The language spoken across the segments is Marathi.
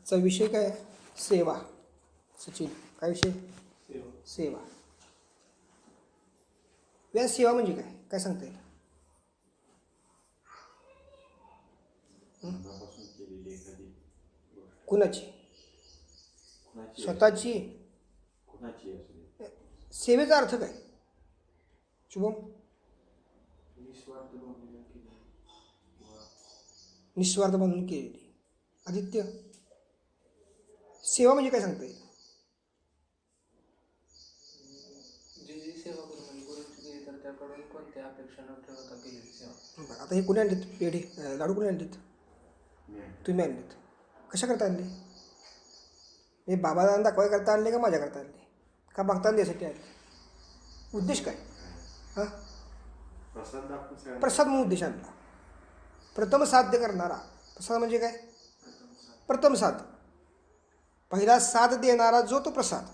चा विषय काय? सेवा. सचिन, काय विषय? सेवा. या सेवा म्हणजे काय? काय सांगता येईल? कुणाची? स्वतःची? सेवेचा अर्थ काय? शुभम? निस्वार्थ म्हणून केलेली. आदित्य, सेवा म्हणजे काय सांगता येईल? जी सेवा करून गुरुची केली तर त्याकडून कोणत्या अपेक्षा न ठेवता केलेली सेवा. आता हे कोणी आणलीत? पेढे लाडू कोणी आणलीत? तुम्ही आणलीत. कशा करता आणले? हे बाबाला दाखवाय करता आणले का माझ्या करता आणले? का बघता द्यायसाठी आणले? उद्देश काय? हां, प्रसाद म्हणून उद्देश आणला. प्रथम साध्य करणारा. प्रसाद म्हणजे काय? प्रथम साध. पहिला साथ देणारा जो तो प्रसाद.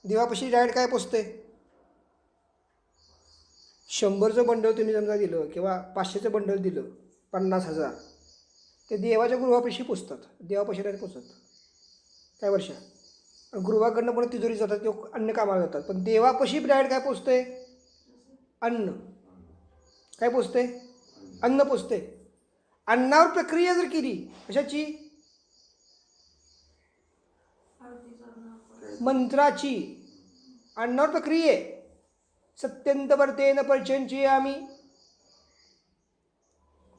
देवापाशी डायरेक्ट काय पोचते? 100चं बंडल तुम्ही समजा दिलं किंवा 500चं बंडल दिलं, 50,000, ते देवाच्या गृहापाशी पोचतात. देवापाशी डायरेक्ट पोचतात. काय वर्षा? गृहाकडनं पण तिजोरी जातात किंवा अन्न कामाला जातात. पण देवापाशी डायरेक्ट काय पोचतंय? अन्न. काय पोचते? अन्न पोचते. अन्नावर प्रक्रिया जर केली, कशाची? मंत्राची. अन्नावर प्रक्रिया आहे. सत्यंत वर्तेन पर्चंची आम्ही.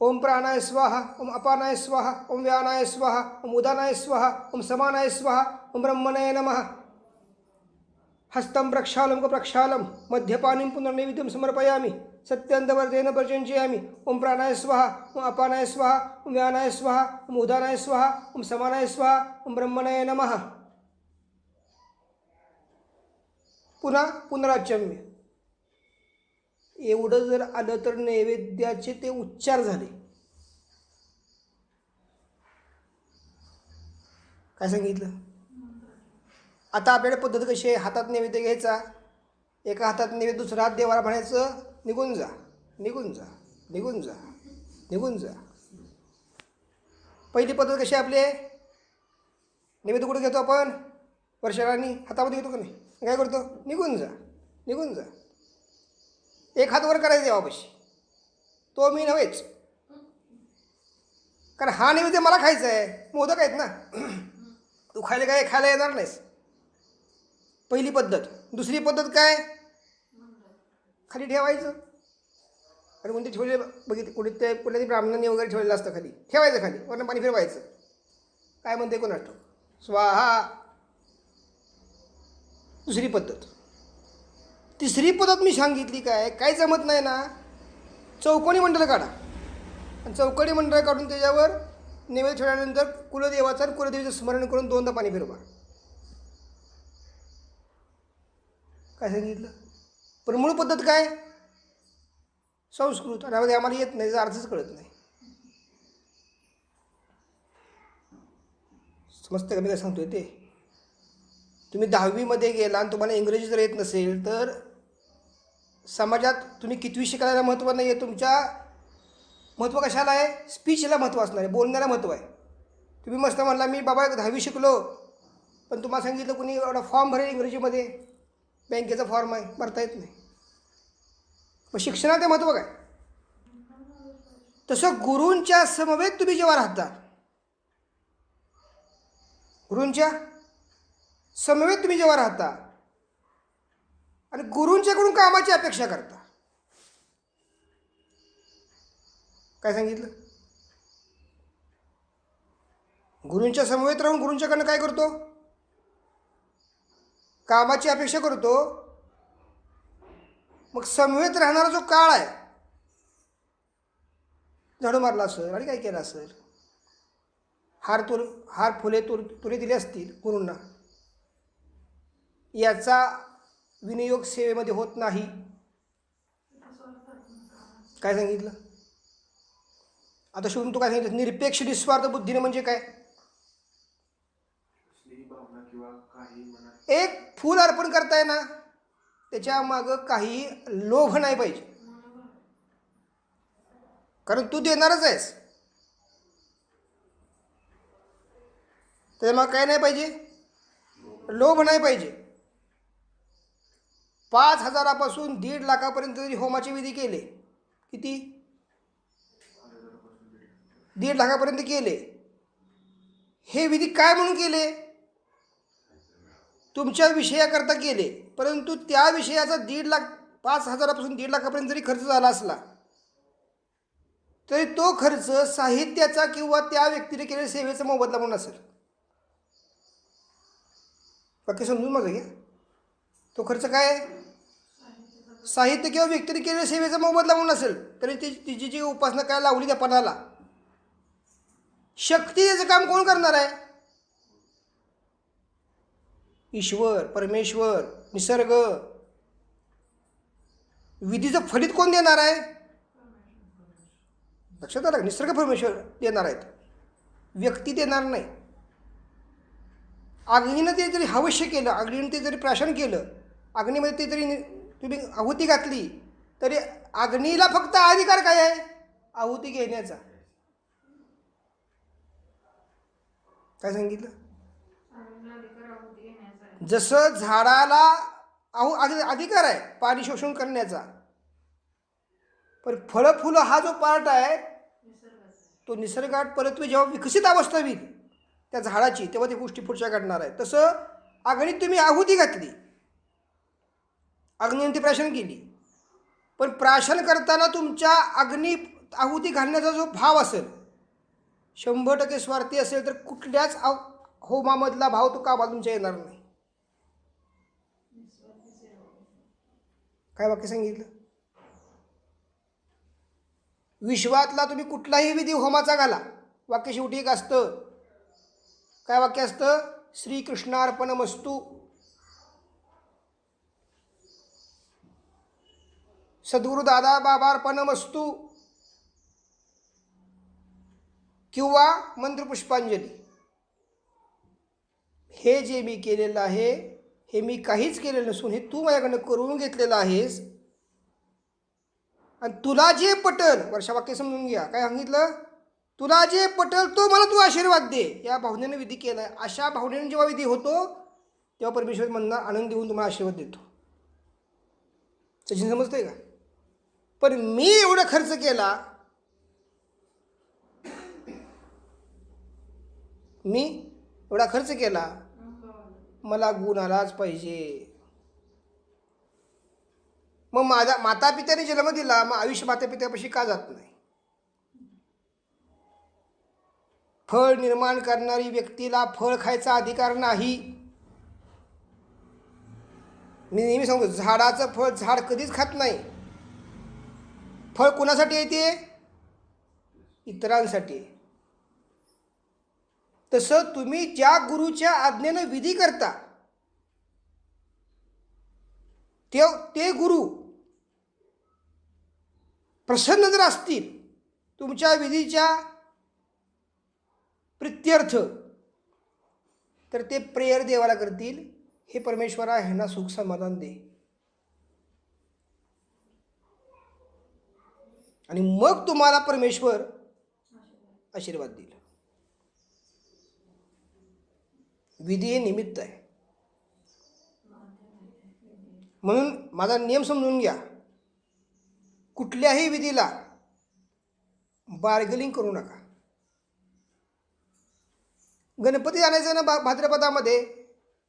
ओम प्राणाय स्वाहा, ओम अपानाय स्वाहा, ओम व्यानाय स्वाहा, ओम उदानाय स्वाहा, ओम समानाय स्वाहा, ओम ब्रह्मणे नमः. हस्तं प्रक्षालं प्रक्षालं मध्यपानीं पुनर्नैवेद्यं समर्पयामि. सत्यंतवर्तेन पर्चंचयामि. ओम प्राणाय स्वाहा, ओम अपानाय स्वाहा, ओम व्यानाय स्वाहा, ओम उदानाय स्वाहा, ओम समानाय स्वाहा, ओम ब्रह्मणे नमः. पुन्हा पुनराचम्य. एवढं जर आलं तर नैवेद्याचे ते उच्चार झाले. काय सांगितलं? आता आपल्याकडे पद्धत कशी आहे? हातात नैवेद्य घ्यायचा, एका हातात नैवेद्य, दुसरा हात देवाला म्हणायचं, निघून जा, निघून जा, निघून जा, निघून जा. पहिली पद्धत कशी आहे आपली? नैवेद्य कुठं घेतो आपण? वर्षाराणी हातामध्ये घेतो का नाही? काय करतो? निघून जा, निघून जा. एक हात वर करायचा देवापाशी, तो मी नव्हेच, कारण हा नैवेद्य मला खायचा आहे. मोदक आहेत ना, तू खायला काय खायला येणार नाहीस. पहिली पद्धत. दुसरी पद्धत काय? खाली ठेवायचं. आणि कोणते ठेवले बघितले? कुठे ते कुठल्या ब्राह्मणांनी वगैरे ठेवलेलं असतं, खाली ठेवायचं, खाली वरनं पाणी फिरवायचं. काय म्हणते कोणास ठाऊक? स्वाहा. दुसरी पद्धत. तिसरी पद्धत मी सांगितली काय? काय जमत नाही ना, चौकोनी मंडळ काढा. आणि चौकोनी मंडळ काढून त्याच्यावर नैवेद्य ठेवल्यानंतर कुलदेवाचं आणि कुलदेवीचं स्मरण करून 2दा पाणी फिरवा. काय सांगितलं? पण मूळ पद्धत काय? संस्कृत. आणि आम्हाला येत नाही, त्याचा अर्थच कळत नाही. समजतं का मी काय सांगतोय ते? तुम्ही 10वीमध्ये गेला आणि तुम्हाला इंग्रजी जर येत नसेल तर समाजात तुम्ही कितवी शिकायला महत्त्व नाही आहे. तुमच्या महत्त्व कशाला आहे? स्पीचला महत्त्व असणार आहे, बोलण्याला महत्त्व आहे. तुम्ही मस्त म्हणला मी बाबा 10वी शिकलो, पण तुम्हाला सांगितलं कुणी एवढा फॉर्म भरेल इंग्रजीमध्ये, बँकेचा फॉर्म आहे, भरता येत नाही. मग शिक्षणाचं महत्त्व काय? तसं गुरूंच्या समवेत तुम्ही जेव्हा राहता, गुरूंच्या समवेत तुम्ही जेव्हा राहता आणि गुरूंच्याकडून कामाची अपेक्षा करता, काय सांगितलं? गुरूंच्या समवेत राहून गुरूंच्याकडनं काय करतो? कामाची अपेक्षा करतो. मग समवेत राहणारा जो काळ आहे, झाडू मारला असेल आणि काय केलं असेल, हार फुले तुरे दिले असतील गुरूंना, याचा विनियोग सेवेमध्ये होत नाही. काय सांगितलं? आता शिवून तू काय सांगितलं? निरपेक्ष निस्वार्थ बुद्धीने म्हणजे काय? एक फूल अर्पण करताय ना, त्याच्या मागं काही लोभ नाही पाहिजे, कारण तू देणारच आहेस. त्याच्यामुळे काय नाही पाहिजे, लोभ नाही पाहिजे. 5,000पासून 1,50,000पर्यंत जरी होमाचे विधी केले, किती 1,50,000पर्यंत केले, हे विधी काय म्हणून केले, तुमच्या विषयाकरता केले. परंतु त्या विषयाचा 5,000पासून 1,50,000पर्यंत जरी खर्च झाला असला तरी तो खर्च साहित्याचा किंवा त्या व्यक्तीने केलेल्या सेवेचा मोबदला म्हणून असेल. बाकी समजून माझं घ्या. तो खर्च काय आहे, साहित्य किंवा व्यक्तीने केलेल्या सेवेचा मोबदला म्हणून असेल. तरी तिची जी उपासना काय लावली त्या पणाला, शक्ती त्याचं काम कोण करणार आहे, ईश्वर, परमेश्वर, निसर्ग. विधीचं फलित कोण देणार आहे, लक्षात आलं, निसर्ग परमेश्वर देणार आहेत, व्यक्ती देणार नाही. अग्नीनं ते जरी हवश्य केलं, अग्नीनं ते जरी प्राशन केलं, अग्नीमध्ये ते जरी तुम्ही आहुती घातली, तरी अग्नीला फक्त अधिकार काय आहे, आहुती घेण्याचा. काय सांगितलं, जसं झाडाला अधिकार आहे पाणी शोषण करण्याचा, पण फळं फुलं हा जो पार्ट आहे तो निसर्गात परत्वे जेव्हा विकसित अवस्था होईल त्या झाडाची, तेव्हा ती गोष्टी पुढच्या घडणार आहे. तसं अग्नीत तुम्ही आहुती घातली, अग्नीने ती प्राशन केली, पण प्राशन करताना तुमच्या अग्नी आहुती घालण्याचा जो भाव असेल 100% स्वार्थी असेल तर कुठल्याच होमामधला भाव तो कामा तुमच्या येणार नाही. काय वाक्य सांगितलं, विश्वातला तुम्ही कुठलाही विधी होमाचा घाला, वाक्य शेवटी एक असतं. काय वाक्य असतं, श्रीकृष्णार्पणमस्तु, सद्गुरु दादा बाबार्पणमस्तु, किंवा मंत्रपुष्पांजली. हे जे मी केलेलं आहे हे मी काहीच केलेलं नसून हे तू माझ्याकडनं करून घेतलेलं आहेस, आणि तुला जे पटल, वर्षावाक्य समजून घ्या, काय सांगितलं, तुला जे पटल तो मला तू आशीर्वाद दे, या भावनेनं विधी केला आहे. अशा भावनेनं जेव्हा विधी होतो तेव्हा परमेश्वर मनाला आनंद देऊन तुम्हाला आशीर्वाद देतो. सचिन समजतंय का. पण मी एवढा खर्च केला, मी एवढा खर्च केला, मला गुण आलाच पाहिजे. मग माझा माता पित्याने जन्म दिला, मग आयुष्य माता पित्यापाशी का जात नाही. फळ निर्माण करणारी व्यक्तीला फळ खायचा अधिकार नाही. मी नेहमी सांगतो, झाडाचं फळ झाड कधीच खात नाही. फळ कोणासाठी येते, इतरांसाठी. तसं तुम्ही ज्या गुरुच्या आज्ञेनं विधी करता ते गुरु प्रसन्न जर असतील तुमच्या विधीच्या प्रित्यर्थ, तर ते प्रेयर देवाला करतील, हे परमेश्वरा ह्यांना सुख समाधान दे, आणि मग तुम्हाला परमेश्वर आशीर्वाद देईल. विधी हे निमित्त आहे. म्हणून माझा नियम समजून घ्या, कुठल्याही विधीला बार्गेनिंग करू नका. गणपती आणायचं ना भाद्रपदामध्ये,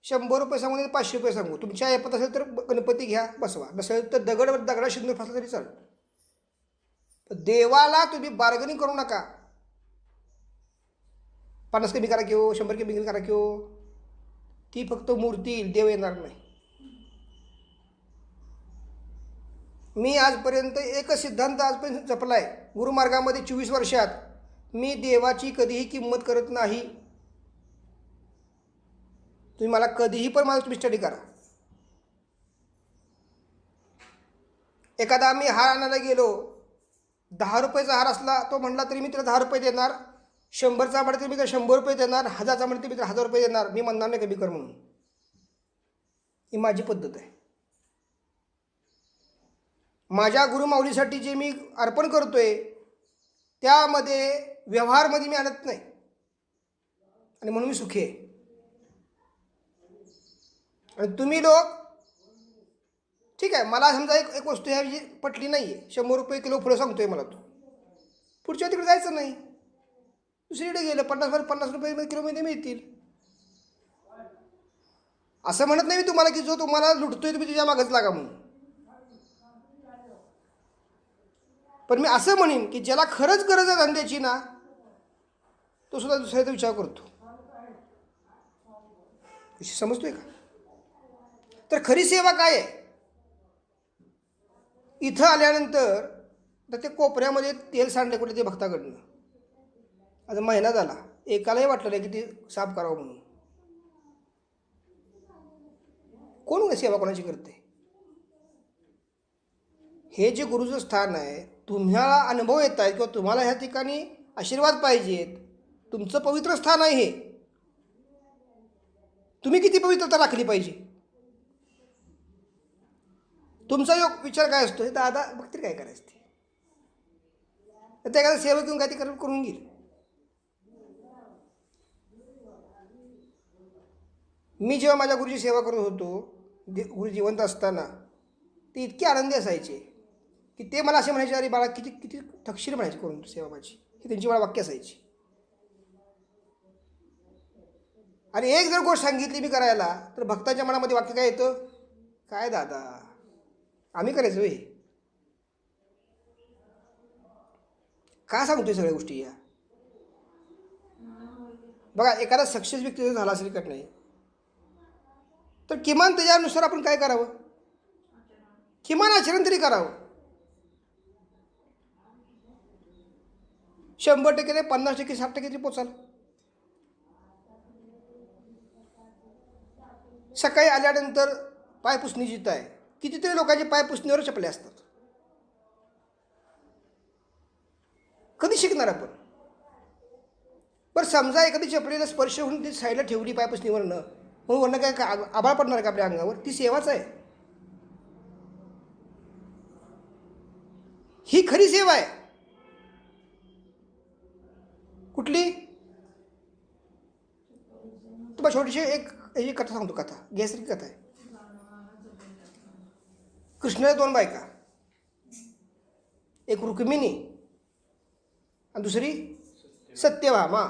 100 रुपये सांगू नाही 500 रुपये सांगू, तुमच्या ऐपत असेल तर गणपती घ्या बसवा, नसेल तर दगडा शिंदूर फासला तरी चालेल. देवाला तुम्ही बार्गेनिंग करू नका. 50 कमी करा किंवा 100 कमी करा किंवा, ती फक्त मूर्ती येईल, देव येणार नाही. मी आजपर्यंत एकच सिद्धांत आजपर्यंत जपला आहे गुरुमार्गामध्ये 24 वर्षात, मी देवाची कधीही किंमत करत नाही. तुम्ही मला कधीही पण मला तुम्ही स्टडी करा. एखादा मी हार आणायला गेलो, 10 रुपयाचा हार असला तो म्हटला तरी मी त्याला 10 रुपये देणार, 100चा म्हणते मी त्याला 100 रुपये देणार, 1000चा म्हणते मी त्याला 1000 रुपये देणार. मी म्हणणार नाही कमी कर म्हणून. ही माझी पद्धत आहे. माझ्या गुरुमाऊलीसाठी जे मी अर्पण करतोय त्यामध्ये व्यवहारमध्ये मी आणत नाही. आणि म्हणून मी सुखी आहे. आणि तुम्ही लोक ठीक आहे, मला समजा एक वस्तू ह्या जी पटली नाही आहे, 100 रुपये किलो फुलं सांगतोय मला तो, पुढच्या तिकडे जायचं नाही, दुसरीकडे गेलं 50 रुपये किलोमध्ये मिळतील. असं म्हणत नाही मी तुम्हाला की जो तुम्हाला लुटतोय तुम्ही तुझ्या मागच लागा म्हणून. पण मी असं म्हणेन की ज्याला खरंच गरज आहे धंद्याची ना, तो सुद्धा दुसऱ्याचा विचार करतो. समजतोय का? तर खरी सेवा काय आहे? इथं आल्यानंतर तर ते कोपऱ्यामध्ये तेल सांडले कुठे ते भक्ताकडनं, आता महिना झाला, एकालाही वाटलं नाही की ते साफ करावं म्हणून. कोण सेवा कोणाची करते? हे जे गुरुचं स्थान आहे, तुम्हाला अनुभव येत आहे किंवा तुम्हाला ह्या ठिकाणी आशीर्वाद पाहिजेत, तुमचं पवित्र स्थान आहे हे. तुम्ही किती पवित्रता राखली पाहिजे? तुमचा योग विचार काय असतो? हे दादा बघतील काय करायचं ते, तर एखादा सेवक घेऊन काय ते करून घेईल. मी जेव्हा माझ्या गुरुची सेवा करत होतो, गुरु जिवंत असताना, ते इतके आनंदी असायचे की ते मला असे म्हणायचे, अरे बाळा किती किती थक्षीर म्हणायचे करून सेवा माझी, ही त्यांची मला वाक्य असायची. आणि एक जर गोष्ट सांगितली मी करायला, तर भक्तांच्या मनामध्ये वाक्य काय येतं? काय दादा आम्ही करायचं वे, का सांगतोय सगळ्या गोष्टी या? बघा, एखादा सक्सेस व्यक्ती जर झाला असेल का नाही, तर किमान त्याच्यानुसार आपण काय करावं? किमान आचरण तरी करावं. 100% नाही, 50%, 60% तरी पोचाल. सकाळी आल्यानंतर पायपुसणी जिथं आहे, कितीतरी लोकांचे पायपुसणीवर चपले असतात. कधी शिकणार आपण? बरं समजा एखादी चपलीला स्पर्श होऊन ती साईडला ठेवली पायपुसणीवरनं, म्हणून वरनं काय आभाळ पडणार का आपल्या अंगावर? ती सेवाच आहे. ही खरी सेवा आहे. कुठली? तुम्हाला छोटीशी एक कथा सांगतो. कथा घ्यायसारखी कथा आहे. कृष्णाच्या 2 बायका, एक रुक्मिणी आणि दुसरी सत्यभामा.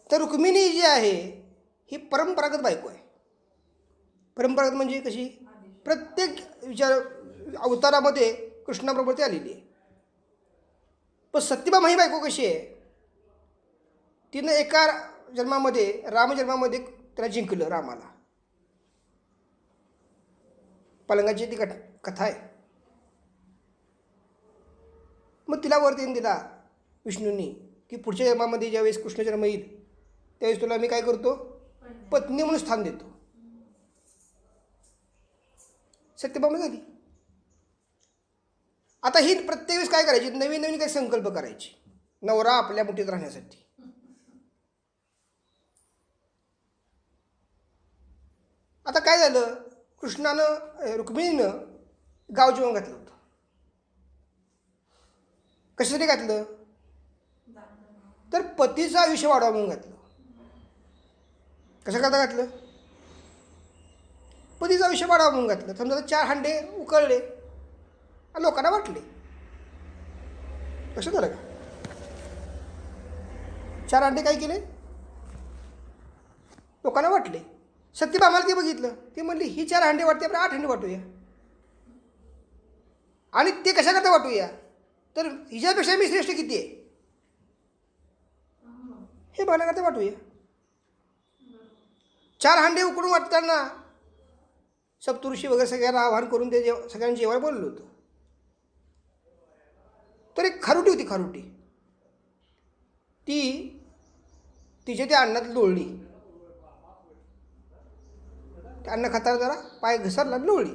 तर रुक्मिणी जी आहे ही परंपरागत बायको आहे. परंपरागत म्हणजे कशी? प्रत्येक अवतारामध्ये कृष्णाबरोबर ती आलेली आहे. पण सत्यभामा ही बायको कशी आहे? तिनं एका जन्मामध्ये, रामजन्मामध्ये त्याला जिंकलं, रामाला. पलंगाची ती कथा आहे. मग तिला वर देऊन दिला विष्णूंनी की पुढच्या जन्मामध्ये ज्यावेळेस कृष्ण जन्म येईल त्यावेळेस तुला मी काय करतो? पत्नी म्हणून स्थान देतो. सत्यभामा झाली. आता ही प्रत्येक वेळेस काय करायची? नवीन नवीन काही संकल्प करायची नवरा आपल्या मुठीत राहण्यासाठी. आता काय झालं? कृष्णानं, रुक्मिणीनं गाव जेवण घातलं होतं. कशासाठी घातलं? तर पतीचं आयुष्य वाढवा म्हणून घातलं. कशा करता घातलं? पतीचं आयुष्य वाढवा म्हणून घातलं. समजा 4 हांडे उकळले, लोकांना वाटले. कसं झालं का? 4 हांडे काय केले? लोकांना वाटले. सत्यभामाला ते बघितलं, ते म्हणली ही 4 हांडे वाटते, आपण 8 हांडे वाटूया. आणि ते कशा करता वाटूया? तर हिच्यापेक्षा मी श्रेष्ठ किती आहे हे बघण्याकरता वाटूया. 4 हांडे उकडून वाटताना सप्तऋषी वगैरे सगळ्यांना आवाहन करून ते सगळ्यांनी जेवायला बोललं होतं. तर एक खारुटी होती. खारुटी ती तिच्या त्या अन्नात लोळली. त्या अन्न खाताना जरा पाय घसरला, लोळली.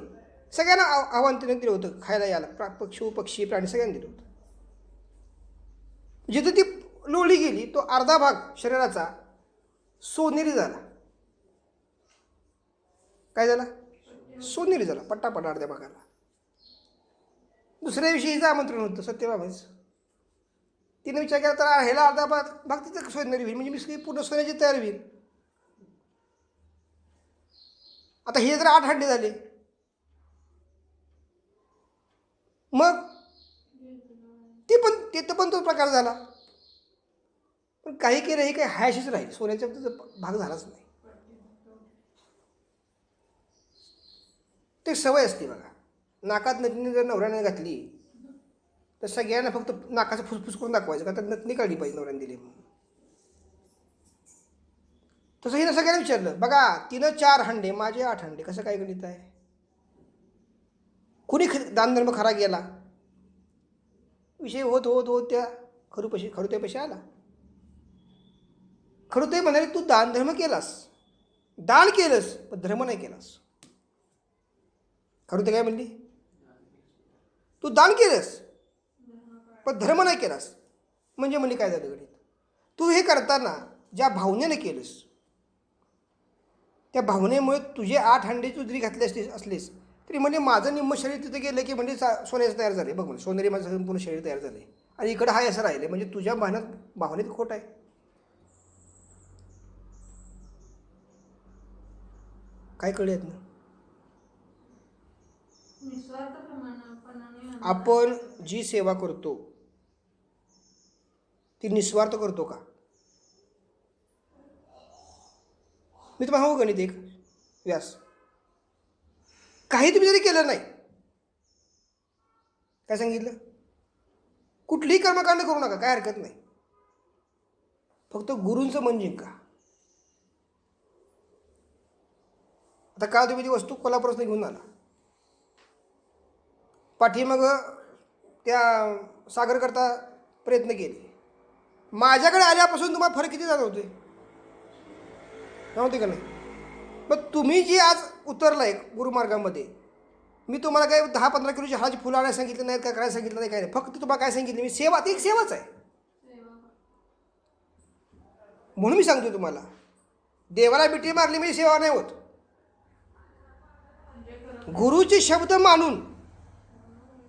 सगळ्यांना आव्हान तिने दिलं होतं खायला यायला, पक्षी प्राणी सगळ्यांना दिलं होतं. जिथं ती लोळली गेली तो अर्धा भाग शरीराचा सोनेरी झाला. काय झाला? सोनेरी झाला, पट्टा पडला अर्ध्या भागाला. दुसऱ्या दिवशी हिचं आमंत्रण होतं सत्यभामेचं. तिने विचार केला तर ह्याला अर्धा भाग तिथं सोनेरी होईल, म्हणजे मी सगळी पूर्ण सोन्याची तयार होईल. आता हे जर 8 हंडे झाले, मग तिथं पण तो प्रकार झाला. पण काही केलं हे काही हायशीच राहील, सोन्याच्या बाबतीत भाग झालाच नाही. ते सवय असते बघा. नाकात नथनी जर नवऱ्याने घातली तर सगळ्यांना फक्त नाकाचं फुसफुस करून दाखवायचं, का तर नथनी काढली पाहिजे नवऱ्याने दिली म्हणून. तसं हिनं सगळ्यांना विचारलं, बघा तिनं 4 हंडे, माझे 8 हंडे, कसं काय गणित आहे? कुणी दानधर्म खरा गेला, विषय होत होत होत त्या खरुत्यापाशी आला. खरुते म्हणाले, तू दानधर्म केलास, दान केलंस, पण धर्म नाही केलास. खरुते काय म्हणली, तू दान केलंस पण धर्म नाही केलास. म्हणजे म्हणली काय झालं गणित, तू हे करताना ज्या भावनेने केलंस, त्या भावनेमुळे तुझे 8 हंडे तू जरी घातले असलेस तरी म्हणजे माझं निम्म शरीर तिथे गेलं की म्हणजे सोन्याचं तयार झाले. बघ म्हणजे सोनेरी माझं संपूर्ण शरीर तयार झाले आणि इकडं हाय असं राहिले, म्हणजे तुझ्या भावनेत खोट आहे. काय कळत ना? आपण जी सेवा करतो ती निस्वार्थ करतो का? मी तुम्हाला हो गणित एक व्यास, काही तुम्ही जरी केलं नाही, काय सांगितलं, कुठलीही कर्मकांड करू नका, काय हरकत नाही, फक्त गुरूंचं मन जिंका. आता काल तुम्ही ती वस्तू कोल्हापूरच घेऊन आला, पाठीमग त्या सागर करता प्रयत्न केले, माझ्याकडे आल्यापासून तुम्हाला फरक किती जाणवतोय? नव्हते का नाही? मग तुम्ही जी आज उतरलाय गुरुमार्गामध्ये, मी तुम्हाला काय 10-15 किलोची हाराची फुलं आणायला सांगितलं नाही, काय करायला सांगितलं नाही, काय नाही, फक्त तुम्हाला काय सांगितलं मी, सेवा, ती एक सेवाच आहे. म्हणून मी सांगतो तुम्हाला, देवाला बिटी मारली म्हणजे सेवा नाही होत. गुरुचे शब्द मानून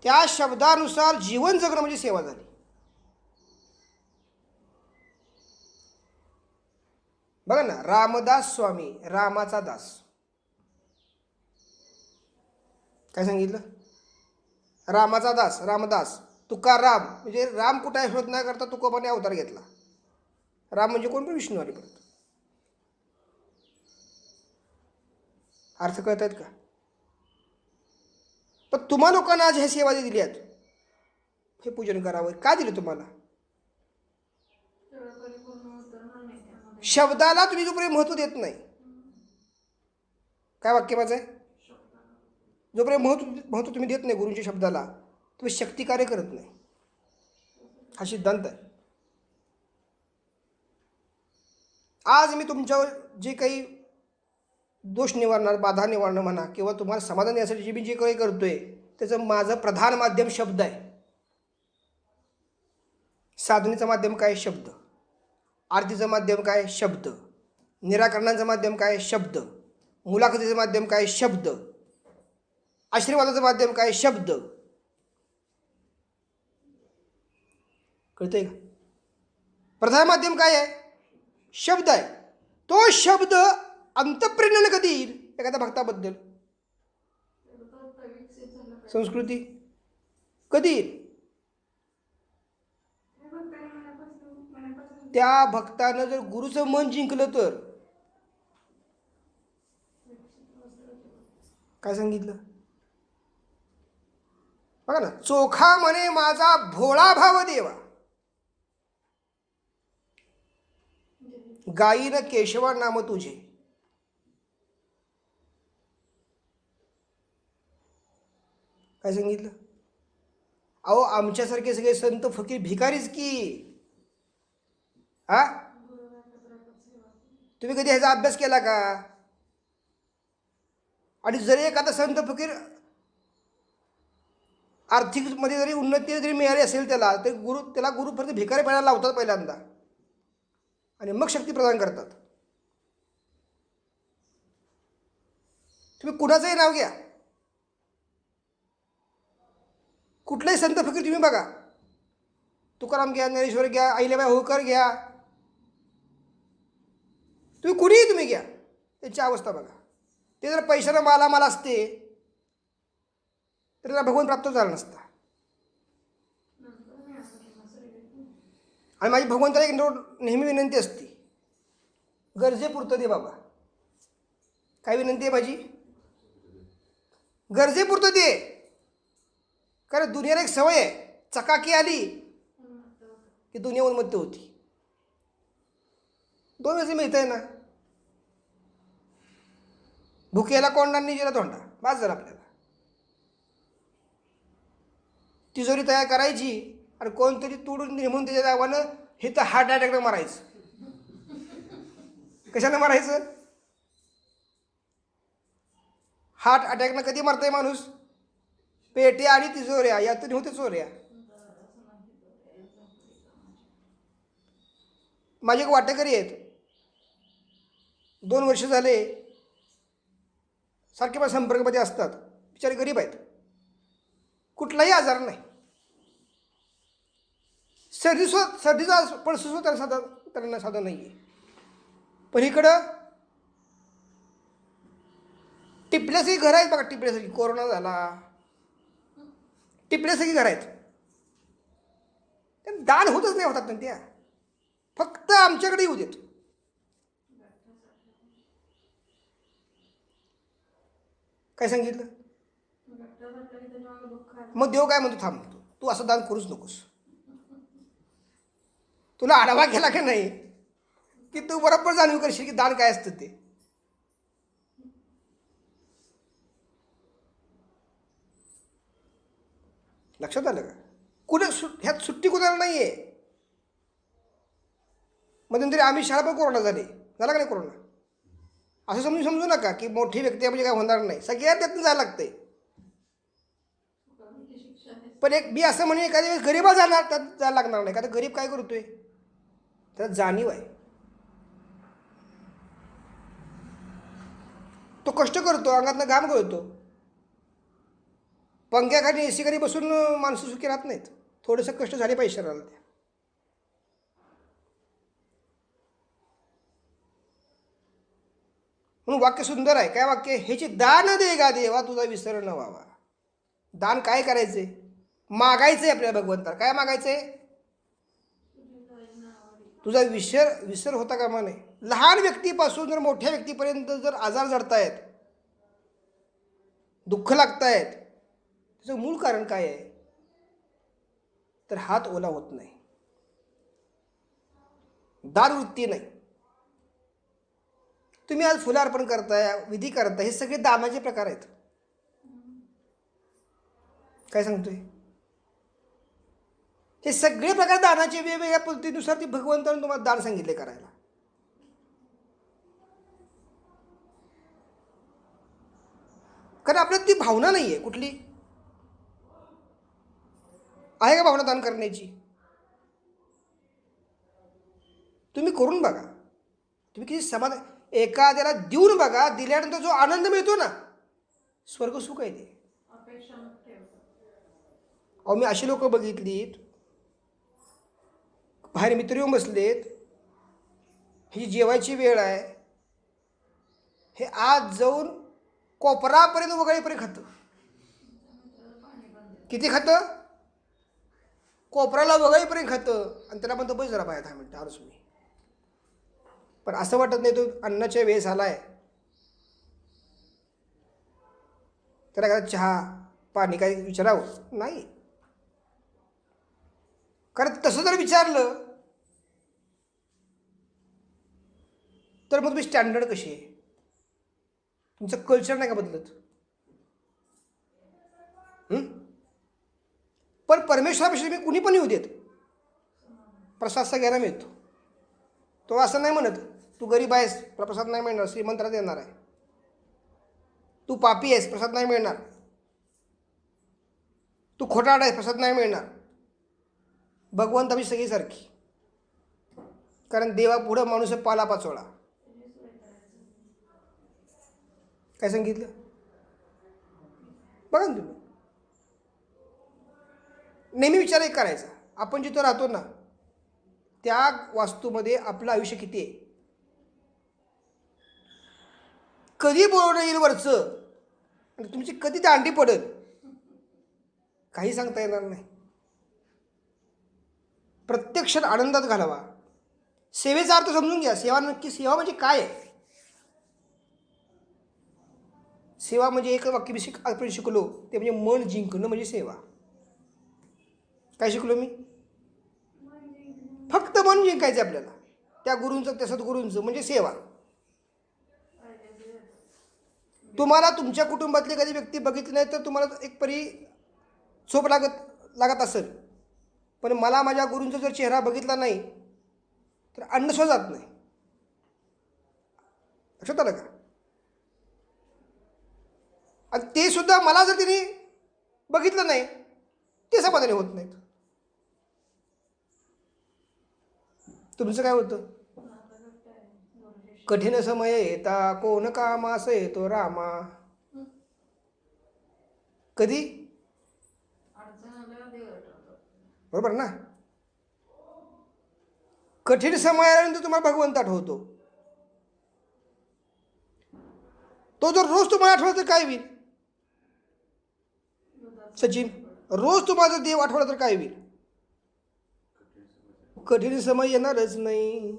त्या शब्दानुसार जीवन जगणं म्हणजे सेवा झाली. बघा ना, रामदास स्वामी, रामाचा दास, काय सांगितलं, रामाचा दास, रामदास. तुकाराम म्हणजे राम कुठे शोध नाही करता तुकोबाने अवतार घेतला. राम म्हणजे कोण? पण विष्णू आले. परत अर्थ कळत आहेत का? पण तुम्हा लोकांना आज ह्या सेवा जे दिली आहेत, हे पूजन करावं, का दिलं तुम्हाला? शब्दाला तुम्ही जोपर्यंत महत्व देत नाही, काय वाक्य माझं आहे, जोपर्यंत महत्व तुम्ही देत नाही गुरूंच्या शब्दाला, तुम्ही शक्ती कार्य करत नाही, हा सिद्धांत आहे. आज मी तुमच्यावर जे काही दोष निवारणार, बाधा निवारणं म्हणा, किंवा तुम्हाला समाधान यासाठी जे मी जे काही करतोय, त्याचं माझं प्रधान माध्यम शब्द आहे. साधनेचं माध्यम काय? शब्द. आरतीचं माध्यम काय? शब्द. निराकरणाचं माध्यम काय? शब्द. मुलाखतीचं माध्यम काय? शब्द. आशीर्वादाचं माध्यम काय? शब्द. कळतंय का? प्रधान माध्यम काय आहे? शब्द आहे. तो शब्द अंतःप्रेरणेने कधी येईल? एखाद्या भक्ताबद्दल संस्कृती कधी येईल? त्या भक्तानं जर गुरुचं मन जिंकलं तर. काय सांगितलं बघा ना, चोखा म्हणे माझा भोळा भाव देवा, गायीनं केशवा नाम तुझे. काय सांगितलं? अहो आमच्यासारखे सगळे संत फकीर भिकारीच की. हा, तुम्ही कधी ह्याचा अभ्यास केला का? आणि जरी एखादा संत फकीर आर्थिक मध्ये जरी उन्नती जरी मिळाली असेल त्याला, तर त्याला गुरु फक्त भिकारी पणाला लावतात पहिल्यांदा आणि मग शक्ती प्रदान करतात. तुम्ही कुणाचंही नाव घ्या, कुठलाही संत फकीर तुम्ही बघा, तुकाराम घ्या, ज्ञानेश्वर घ्या, अहिल्याबाई होळकर घ्या, तुम्ही कुणीही तुम्ही घ्या, त्यांची अवस्था बघा. ते जर पैशानं मालामाल असते तर त्याला भगवान प्राप्त झाला नसता. आणि माझी भगवंताला एक नेहमी विनंती असते, गरजेपुरतं दे बाबा. काय विनंती आहे माझी? गरजेपुरतं दे. कारण दुनियाला एक सवय आहे, चकाकी आली की दुनिया उन्मत्त होती. 2 वेळेस मिळत आहे ना. भुकेला कोंडा निजेला तोंडा, बास झाला आपल्याला. तिजोरी तयार करायची आणि कोणतरी तोडून नेमून त्याच्या दावानं हे तर हार्ट अटॅकनं मारायचं. कशानं मारायचं? हार्ट अटॅकनं कधी मारतंय माणूस? पेटे आणि तिजोऱ्या यातून होते चोऱ्या. माझे एक वाटेकरी आहेत, 2 वर्ष झाले सारखे माझ्या संपर्कामध्ये असतात. बिचारे गरीब आहेत, कुठलाही आजार नाही. सर्दीचा पळसूस त्यांना साधा नाही आहे. पण इकडं टिपल्यासारखी घरं आहेत बघा. टिपल्यासारखी कोरोना झाला, टिपल्यासारखी घरं आहेत. दान होतच नाही होतात ना त्या. फक्त आमच्याकडे येऊ देत. काय सांगितलं? मग देव काय म्हणतो? थांब, तू असं दान करूच नकोस. तुला आढावा केला की नाही की तू बरोबर जाणीव करशील की दान काय असतं ते. लक्षात आलं का? कुठे ह्यात सुट्टी कुणाला नाही आहे. मध्यंतरी आम्ही शाळा पण कोरोना झाला का नाही कोरोना? असं समजू नका की मोठी व्यक्ती म्हणजे काय होणार नाही. सगळ्यात त्यातून जायला लागतंय. पण एक मी असं म्हणेन, एखाद्या वेळेस गरीबा जाणार त्यात जायला लागणार नाही. का तर गरीब काय करतोय? त्याला जाणीव आहे. तो कष्ट करतो, अंगातनं घाम गळतो. पंख्याखाली AC खाली बसून माणसं सुखी राहत नाहीत. थोडंसं कष्ट झाले पाहिजे शरीराला त्या. म्हणून वाक्य सुंदर आहे. काय वाक्य? ह्याची दान दे गा देवा, तुझा विसर न व्हावा. दान काय करायचंय? मागायचंय आपल्या भगवंता. काय मागायचंय? तुझा विसर होता कामा नये. लहान व्यक्तीपासून जर मोठ्या व्यक्तीपर्यंत जर आजार जडतायत, दुःख लागतायत, त्याचं मूळ कारण काय आहे? तर हात ओला होत नाही, दान वृत्ती नाही. तुम्ही आज फुलं अर्पण करताय, विधी करताय, हे सगळे दानाचे प्रकार आहेत. काय सांगतोय? हे सगळे प्रकार दानाचे. वेगवेगळ्या पद्धतीनुसार ती भगवंताने तुम्हाला दान सांगितले करायला. कारण आपल्यात ती भावना नाही आहे. कुठली आहे का भावना दान करण्याची? तुम्ही करून बघा. तुम्ही किती समाधान, एखाद्याला देऊन बघा. दिल्यानंतर जो आनंद मिळतो ना, स्वर्ग सुख आहे ते. अहो, मी अशी लोक बघितलीत, बाहेर मित्र येऊन बसलेत, ही जेवायची वेळ आहे, हे आज जाऊन कोपरापर्यंत वगळेपर्यंत खातं. किती खातं? कोपराला वगळेपर्यंत खातं. आणि त्याला म्हणतं बस जरा बाहेर 10 मिनिटं आलोच मी. पण असं वाटत नाही तो अन्नाच्या वेळेस आलाय, त्याला काय चहा पाणी काय विचारावं? नाही. कारण तसं जर विचारलं तर मग तुम्ही स्टँडर्ड कशी आहे? तुमचं कल्चर नाही का बदलत? पण परमेश्वरापेक्षा तुम्ही कुणी पण येऊ देत, प्रसाद सगळ्यांना मिळतो. तो असं नाही म्हणत तू गरीब आहेस प्रसाद नाही मिळणार, श्रीमंताला देणार आहे. तू पापी आहेस प्रसाद नाही मिळणार, तू खोटारडा आहेस प्रसाद नाही मिळणार. भगवंत आम्ही सगळी सारखी. कारण देवा पुढं माणूस पाला पाचोळा. काय सांगितलं बघा ना तुम्ही. नेहमी विचार एक करायचा, आपण जिथं राहतो ना त्या वास्तूमध्ये आपलं आयुष्य किती आहे, कधी बोलवणं येईल वरचं आणि तुमची कधी दांडी पडेल काही सांगता येणार नाही. प्रत्यक्षात आनंदात घालावा. सेवेचा अर्थ समजून घ्या. सेवा म्हणजे काय आहे. सेवा म्हणजे एक वाक्य आपण शिकलो ते म्हणजे मन जिंकणं म्हणजे सेवा. काय शिकलो मी? फक्त मन जिंकायचं आपल्याला त्या गुरूंचं त्या सद्गुरूंचं म्हणजे सेवा. तुम्हाला तुमच्या कुटुंबातली कधी व्यक्ती बघितली नाही तर तुम्हाला एक परी झोप लागत असेल, पण मला माझ्या गुरूंचा जर चेहरा बघितला नाही तर अन्न सुद्धा जात नाही. लक्षात आलं का? आणि ते सुद्धा मला जर तिने बघितलं नाही ते समाधानी होत नाहीत. तुमचं काय होतं? कठीण समय येता कोण कामास येतो रामा. कधी? बरोबर ना? कठीण समय आल्यानंतर तुम्हाला भगवंत आठवतो. तो जर रोज तुम्हाला आठवला तर काय होईल? सचिन, रोज तुम्हाला जर देव आठवला तर काय होईल? कठीण समय येणारच नाही.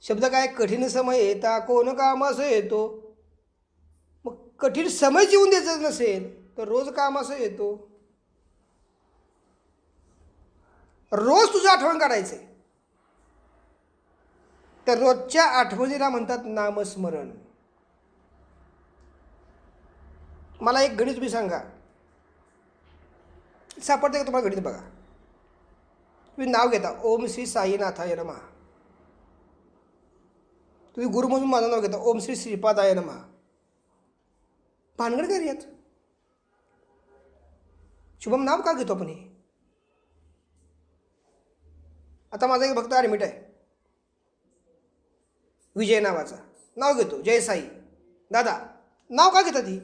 शब्द काय? कठीण समय येता कोण कामास येतो. मग कठीण समय जीवन द्यायचं नसेल तर रोज कामास येतो. रोज तुझं आठवण काढायचंय. तर रोजच्या आठवणीला म्हणतात नामस्मरण. मला एक गणित तुम्ही सांगा, सापडते का तुम्हाला गणित? बघा, तुम्ही नाव घेता ओम श्री साईनाथाय नमः. तुम्ही गुरु म्हणून माझं नाव घेता ओम श्री श्रीपादाय नमः. भानगड काय यात? शुभम नाव का घेतो आपण हे? आता माझा एक भक्त ॲडमिट आहे विजय नावाचा, नाव घेतो जय साई. दादा नाव का घेतात ही?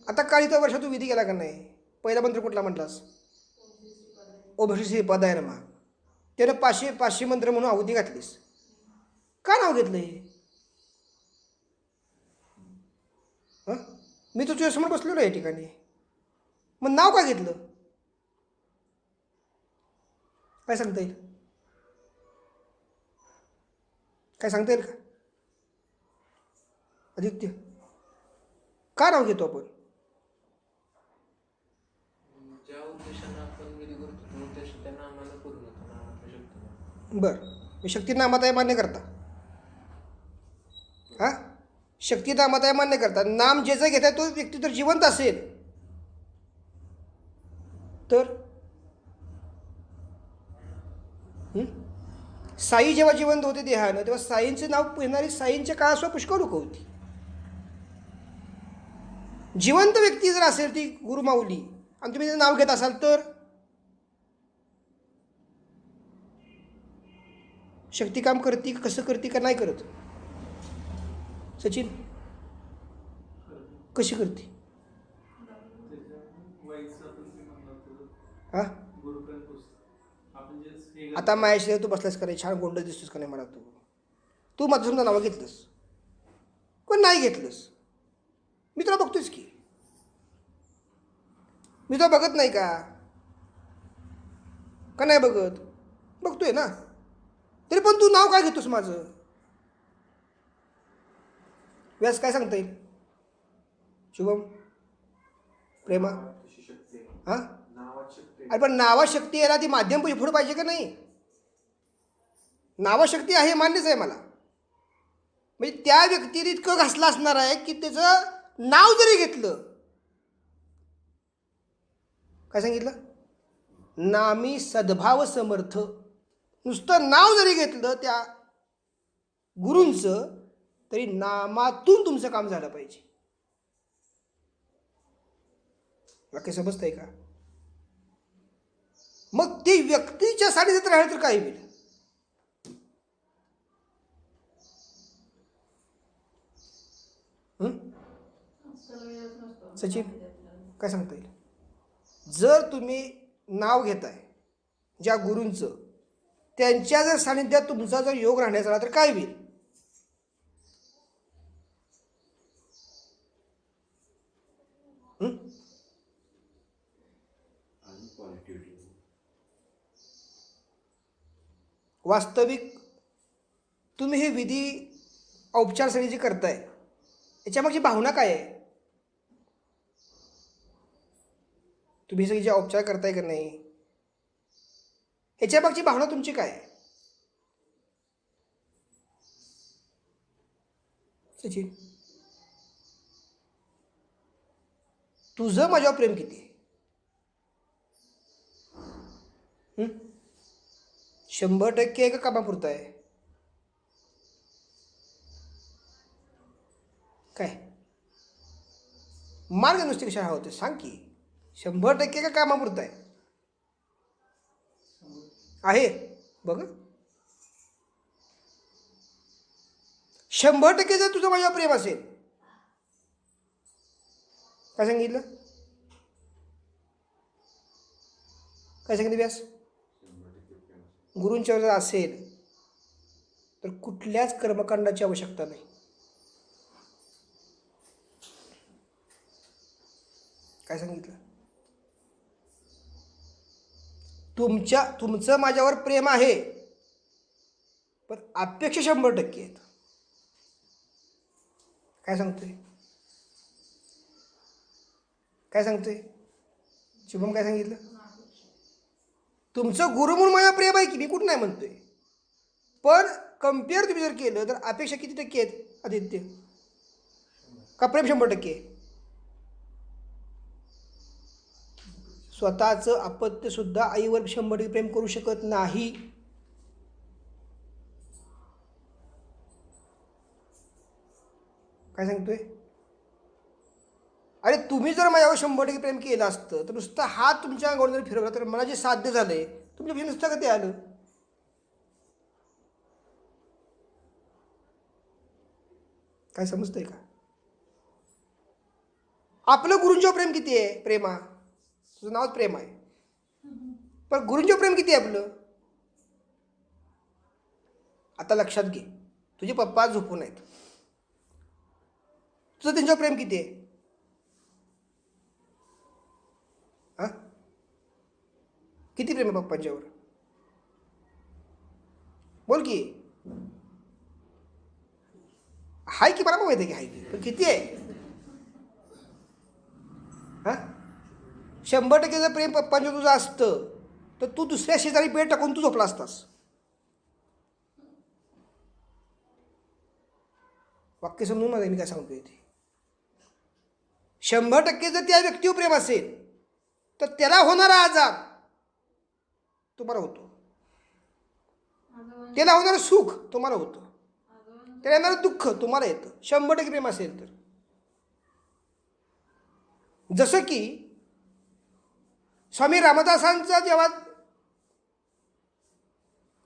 आता काही तर वर्षात तू विधी केला का नाही? पहिला मंत्र कुठला म्हटलास? ओम श्री श्रीपादाय नमः. त्यानं 500 मंत्र म्हणून आहुती घातलीस. का नाव घेतलं हे? मी तुझ्यासमोर बसलेलो आहे या ठिकाणी, मग नाव का घेतलं? काय सांगता येईल? काय सांगता येईल का आदित्य? का नाव घेतो आपण? ज्या उद्देशाने आपण विधी करतो त्या उद्देश त्या नामाला पूर्ण होतो. नामाच्या शक्तीने. बरं, मी शक्ती नामात आहे मान्य करता? हां, शक्ती नामात आहे मान्य करता. नाम ज्याचं घेत आहे तो व्यक्ती जर जिवंत असेल तर साई जेव्हा जिवंत होते देहानं तेव्हा साईंचं नाव येणारी साईंच्या काळासुद्धा पुष्कळ लोक होती. जिवंत व्यक्ती जर असेल ती गुरुमाऊली आणि तुम्ही त्याचं नाव घेत असाल तर शक्ती काम करते कसं करते का नाही करत? सचिन, कशी करते? हां, आता माझ्याशी तू बसलास का नाही? छान गोंड दिसतोस का नाही मला? तू माझं समजा नावं घेतलंस पण नाही घेतलंस, मी तुला बघतोयच की. मी तुला बघत नाही का? का नाही बघत? बघतोय ना. तरी पण तू नाव काय घेतोस माझं? व्यास काय सांगता येईल? शुभम, प्रेमा, हां, अरे पण नावात शक्ती यायला ती माध्यम पुढे पाहिजे का नाही? नावात शक्ती आहे मान्यच आहे मला. म्हणजे त्या व्यक्तीने इतकं घासलं असणार आहे की त्याचं नाव जरी घेतलं, काय सांगितलं? नामी सद्भाव समर्थ. नुसतं नाव जरी घेतलं त्या गुरूंचं तरी नामातून तुमचं काम झालं पाहिजे. वाक्य समजतंय का? मग ती व्यक्तीच्या सानिध्यात राहिलं तर काय होईल? सचिन काय सांगता येईल? जर तुम्ही नाव घेताय ज्या गुरूंचं, त्यांच्या जर सानिध्यात तुमचा जर योग राहण्याचा झाला तर काय होईल? हं? वास्तविक तुम्ही हे विधी औपचार सगळी जी करताय याच्यामागची भावना काय आहे? तुम्ही सगळी जे औपचार करताय का नाही, ह्याच्यामागची भावना तुमची काय आहे? सचिन, तुझं माझ्यावर प्रेम किती आहे? 100% आहे का कामापुरतं आहे? काय मार्ग नुसती कशा होते सांग की. 100% का कामापुरतं आहे? आहे बघ. 100% जर तुझं माझ्यावर प्रेम असेल, काय सांगितलं? काय सांगितलं व्यास? गुरूंच्यावर जर असेल तर कुठल्याच कर्मकांडाची आवश्यकता नाही. काय सांगितलं? तुमचं माझ्यावर प्रेम आहे, पण अपेक्षा 100% आहेत. काय सांगतोय? काय सांगतोय शुभम? काय सांगितलं? तुमचं गुरु म्हणून माझ्या प्रेम आहे की, मी कुठं नाही म्हणतोय, पण कम्पेअर तुम्ही जर केलं तर अपेक्षा किती टक्के आहेत आदित्य? का प्रेम 100% आहे? स्वतःचं अपत्य सुद्धा आईवर 100% प्रेम करू शकत नाही. काय सांगतोय? अरे तुम्ही जर माझ्यावर 100% प्रेम केलं असतं तर नुसतं हात तुमच्या अंगावर जर फिरवला तर मला जे साध्य झालंय तुमच्यापेक्षा नुसतं का ते आलं? काय समजतंय का? आपलं गुरूंच्यावर प्रेम किती आहे? प्रेमा तुझं नावच प्रेम आहे, पण गुरूंच्यावर प्रेम किती आहे आपलं? आता लक्षात घे, तुझे पप्पा झोपून आहेत, तुझं त्यांच्यावर प्रेम किती आहे? हा, किती प्रेम आहे पप्पांच्यावर? बोल की. हाय की, मला माहिती आहे की हाय की, पण किती आहे? हा, 100% जर प्रेम पप्पांच्यावर तुझं असतं तर तू दुसऱ्या शेजारी बेड टाकून तू झोपला असतास. वाक्य समजून माझं मी काय सांगतोय ते. 100% जर त्या व्यक्तीवर प्रेम असेल तर त्याला होणारा आजार तुम्हाला होतो, त्याला होणारं सुख तुम्हाला होतं, त्याला येणारं दुःख तुम्हाला येतं. 100% प्रेम असेल तर. जसं की स्वामी रामदासांचा जेव्हा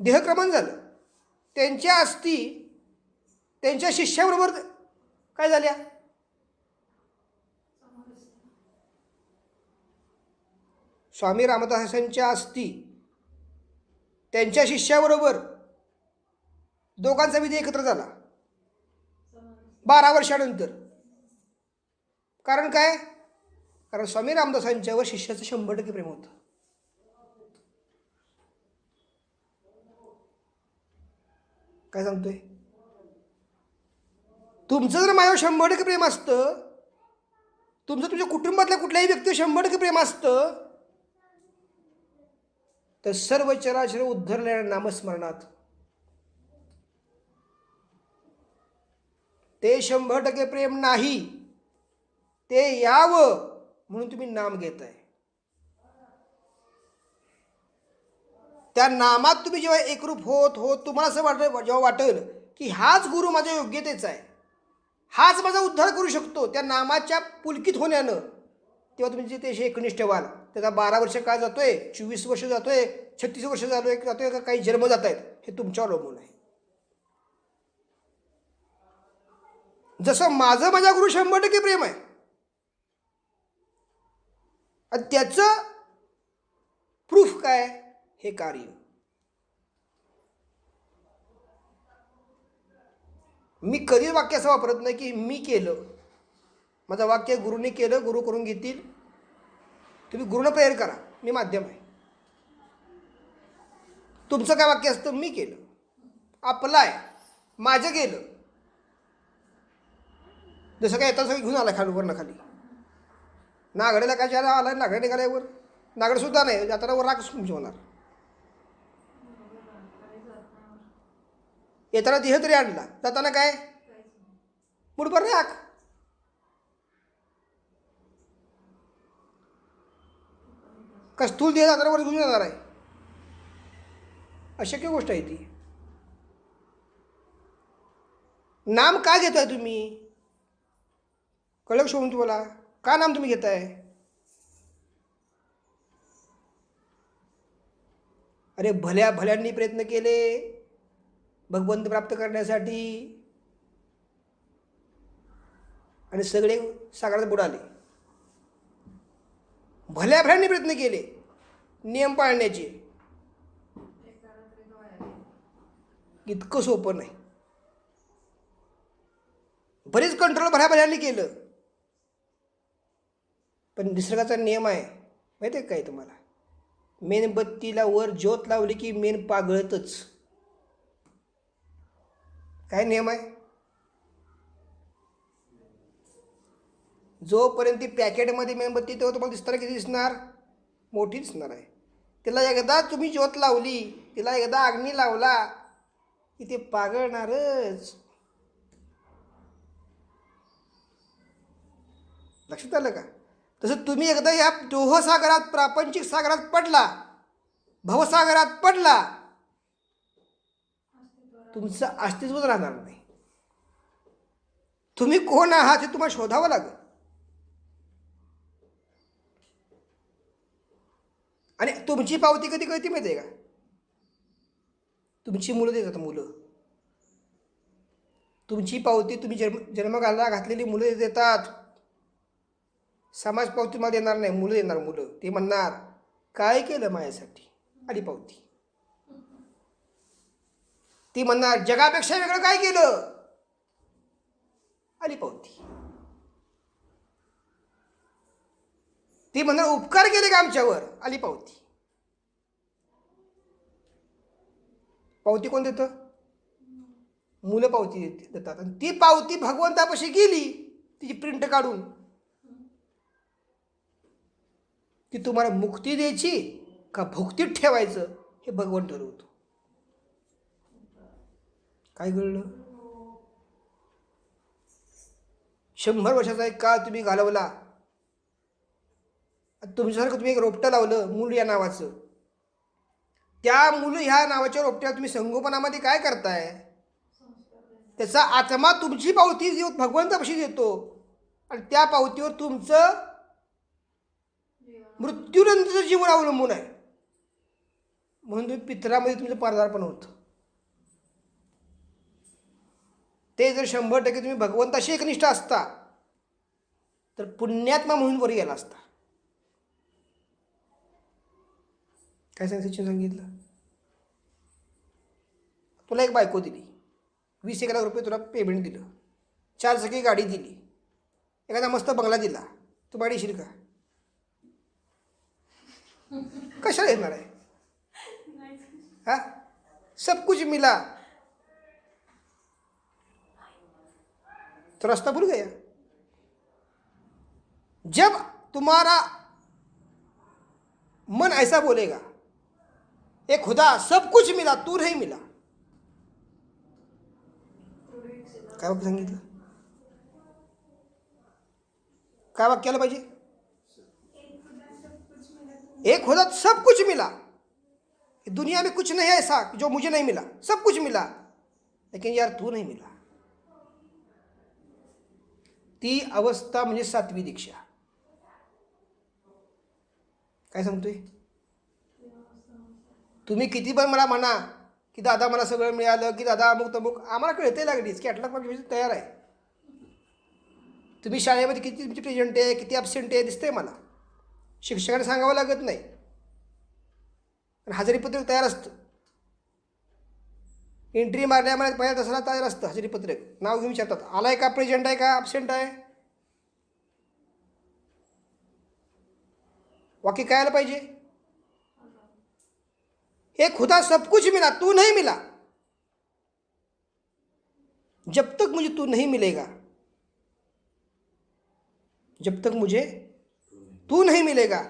देहक्रमण झालं, त्यांच्या अस्थी त्यांच्या शिष्याबरोबर काय झाल्या? स्वामी रामदासांच्या अस्थी त्यांच्या शिष्याबरोबर दोघांचा विधी एकत्र झाला 12 वर्षानंतर. कारण काय? कारण स्वामी रामदासांच्यावर शिष्याचं 100% प्रेम होतं. काय सांगतोय? तुमचं जर माझ्यावर 100% प्रेम असतं, तुमचं तुमच्या कुटुंबातल्या कुठल्याही व्यक्तीवर 100% प्रेम असतं तर सर्व चराचर उद्धरलेल्या नामस्मरणात ते 100% प्रेम नाही, ते यावं म्हणून तुम्ही नाम घेताय. त्या नामात तुम्ही जेव्हा एकरूप होत होत तुम्हाला असं जेव्हा वाटेल की हाच गुरु माझ्या योग्यतेचा आहे, हाच माझा उद्धार करू शकतो त्या नामाच्या पुलकित होण्यानं, तेव्हा तुम्ही जे ते एकनिष्ठ व्हाल. त्याचा 12 वर्ष काय जातोय, 24 वर्ष जातोय, 36 वर्ष जातोय का काही जन्म जात आहेत, हे तुमच्यावर अवलंबून आहे. जसं माझं माझ्या गुरु 100% प्रेम आहे, आणि त्याचं प्रूफ काय? हे कार्य. मी कधीच वाक्य असं वापरत नाही की मी केलं. माझं वाक्य गुरुने केलं, गुरु करून घेतील. तुम्ही गुरुनं प्रेयर करा, मी माध्यम आहे. तुमचं काय वाक्य असतं? मी केलं, आपलं आहे, माझं गेलं. जसं काय येतात सगळं घेऊन आला खाली, वरनं खाली. नागडेला काय ज्याला आला, नागडे निघाल्यावर नागडसुद्धा नाही, जाताना वर राखच तुमची होणार. येताना देह तरी आणला, जाताना काय मुठभर राख. का स्थूल देह जाताना वर घेऊन येणार आहे? अशक्य गोष्ट आहे ती. नाम का घेताय तुम्ही? कळलं शोधून तुम्हाला का नाम तुम्ही घेताय? अरे भल्या भल्यांनी प्रयत्न केले भगवंत प्राप्त करण्यासाठी आणि सगळे सागरात बुडाले. भल्या भल्यांनी प्रयत्न केले नियम पाळण्याचे. इतकं सोपं नाही. बरेच कंट्रोल भल्या भल्यांनी केलं, पण निसर्गाचा नियम आहे माहिती आहे काय तुम्हाला? मेणबत्तीला वर ज्योत लावली की मेण पागळतच. काय नियम आहे? जोपर्यंत ती पॅकेटमध्ये मेणबत्ती तेव्हा तुम्हाला दिसताना किती दिसणार? मोठी दिसणार आहे. तिला एकदा तुम्ही ज्योत लावली, तिला एकदा अग्नी लावला की ते पागळणारच. लक्षात आलं का? तसं तुम्ही एकदा या दोहसागरात, प्रापंचिक सागरात पडला, भवसागरात पडला, तुमचं अस्तित्वच राहणार नाही. तुम्ही कोण आहात हे तुम्हाला शोधावं लागेल. आणि तुमची पावती कधी कळती माहिती आहे का? तुमची मुलं देतात. मुलं तुमची पावती तुम्ही जन्माला घातलेली मुलं देतात. समाज पावती मला देणार नाही, मुलं देणार. मुलं ते म्हणणार काय केलं माझ्यासाठी, आली पावती. ती म्हणणार जगापेक्षा वेगळं काय केलं, आली पावती. ती म्हणणार उपकार केले का आमच्यावर, आली पावती. पावती कोण देतं? मुलं पावती देतात. आणि ती पावती भगवंतापाशी गेली तिची प्रिंट काढून की तुम्हाला मुक्ती द्यायची का भुक्तीत ठेवायचं हे भगवान ठरवतो. काय कळलं? 100 वर्षाचा एक काळ तुम्ही घालवला. तुमच्यासारखं तुम्ही एक रोपटं लावलं मूल या नावाचं. त्या मूल ह्या नावाच्या रोपट्याला तुम्ही संगोपनामध्ये काय करताय? त्याचा आत्मा तुमची पावती भगवंतापाशी देतो आणि त्या पावतीवर तुमचं मृत्यूनंतरचं जीवन अवलंबून आहे. म्हणून तुम्ही पितरामध्ये तुमचं पदार्पण होतं. ते जर 100% तुम्ही भगवंताशी एकनिष्ठ असता तर पुण्यात्मा म्हणून वर गेला असता. काय सांगितलं? तुला एक बायको दिली, 20 लाख रुपये तुला पेमेंट दिलं, 4 चाकी गाडी दिली, एखादा मस्त बंगला दिला, तू भाडी येशील का? कशाला येणार आहे? हा, सब कुछ मिला तो रास्ता भूल गया. जब तुम्हारा मन ऐसा बोलेगा ए खुदा सब कुछ मिला तू नहीं मिला. काय वाक्य सांगितलं? काय वाक्य आलं पाहिजे? एक खुदा सब कुछ मिला, दुनिया में कुछ नहीं है ऐसा जो मुझे नहीं मिला, सब कुछ मिला लेकिन यार तू नहीं मिला. ती अवस्था म्हणजे 7वी दीक्षा. काय सांगतोय? तुम्ही किती पण मला म्हणा की दादा मला सगळं मिळालं, की दादा अमुक तमुक, आम्हाला कळते लागलीच कॅटलॉग माझी तयार आहे. तुम्ही शाळेमध्ये किती तुमची प्रेझेंट आहे, किती ॲबसेंट आहे दिसतंय मला. शिक्षकांना सांगावं लागत नाही. पण हजेरीपत्रक तयार असतं. एंट्री मारल्यामुळे पहिल्या तासाला तयार असतं हजेरीपत्रक. नाव घेऊन विचारतात, आलाय का, प्रेझेंट आहे का, ॲबसेंट आहे. वाक्य काय आलं पाहिजे, हे खुदा सब कुछ मिला तू नहीं मिला. जब तक मुझे तू नहीं मिलेगा, जब तक मुझे तू नहीं मिलेगा,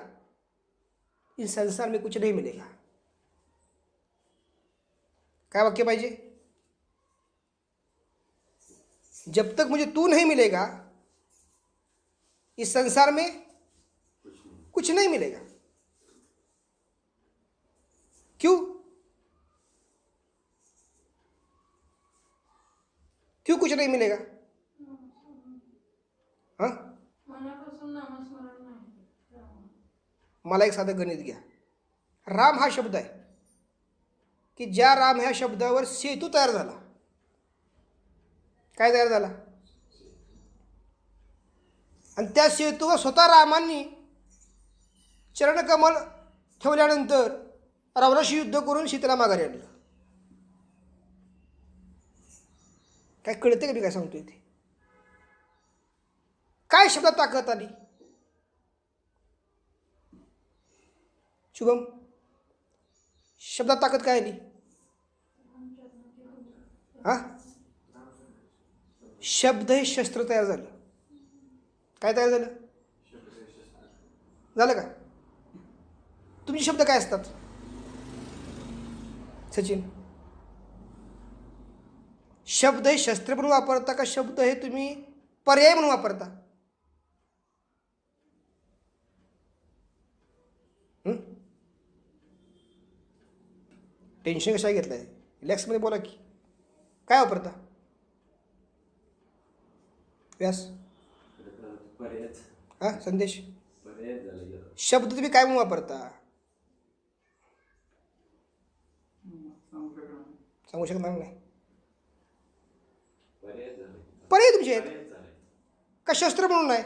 इस संसार में कुछ नहीं मिलेगा. काय वाक्य पाहिजे, जब तक मुझे तू नहीं मिलेगा इस संसार में कुछ नहीं मिलेगा. क्यों, क्यों कुछ नहीं मिलेगा. हाँ, मला एक साधं गणित घ्या. राम हा शब्द आहे की ज्या राम ह्या शब्दावर सेतू तयार झाला. काय तयार झाला, आणि त्या सेतूवर स्वतः रामांनी चरणकमल ठेवल्यानंतर रावणाशी युद्ध करून सीतेला माघारी आणलं. काय कळते का मी काय सांगतोय ते, काय शब्दात ताकद आली. शुभम, शब्दात ताकद काय आली. हा, शब्द हे शस्त्र तयार झालं. काय तयार झालं, झालं का. तुमचे शब्द काय असतात सचिन, शब्द हे शस्त्र म्हणून वापरता का शब्द हे तुम्ही पर्याय म्हणून वापरता. टेन्शन कशा घेतलंय, रिलॅक्समध्ये बोला की. काय वापरता व्यास, हा संदेश, शब्द तुम्ही काय म्हणून वापरता सांगू शकणार नाही. पर्याय तुमचे आहेत का शस्त्र म्हणून नाही.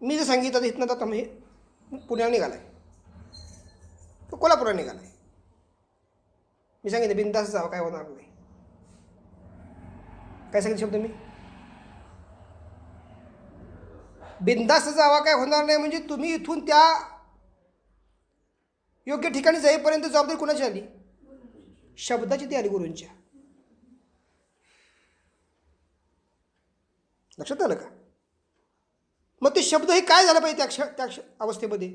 मी जर सांगितलं इथनं तर तुम्ही पुण्याला निघालाय, कोल्हापूरला निघालाय, मी सांगितलं बिनधास्त जावं काय होणार नाही. काय सांगितलं शब्द मी, बिनधास्त जावा काय होणार नाही. म्हणजे तुम्ही इथून त्या योग्य ठिकाणी जाईपर्यंत जबाबदारी कुणाची आली, शब्दाची ती आली, गुरूंच्या. लक्षात आलं का. मग ते शब्द हे काय झालं पाहिजे त्या अवस्थेमध्ये,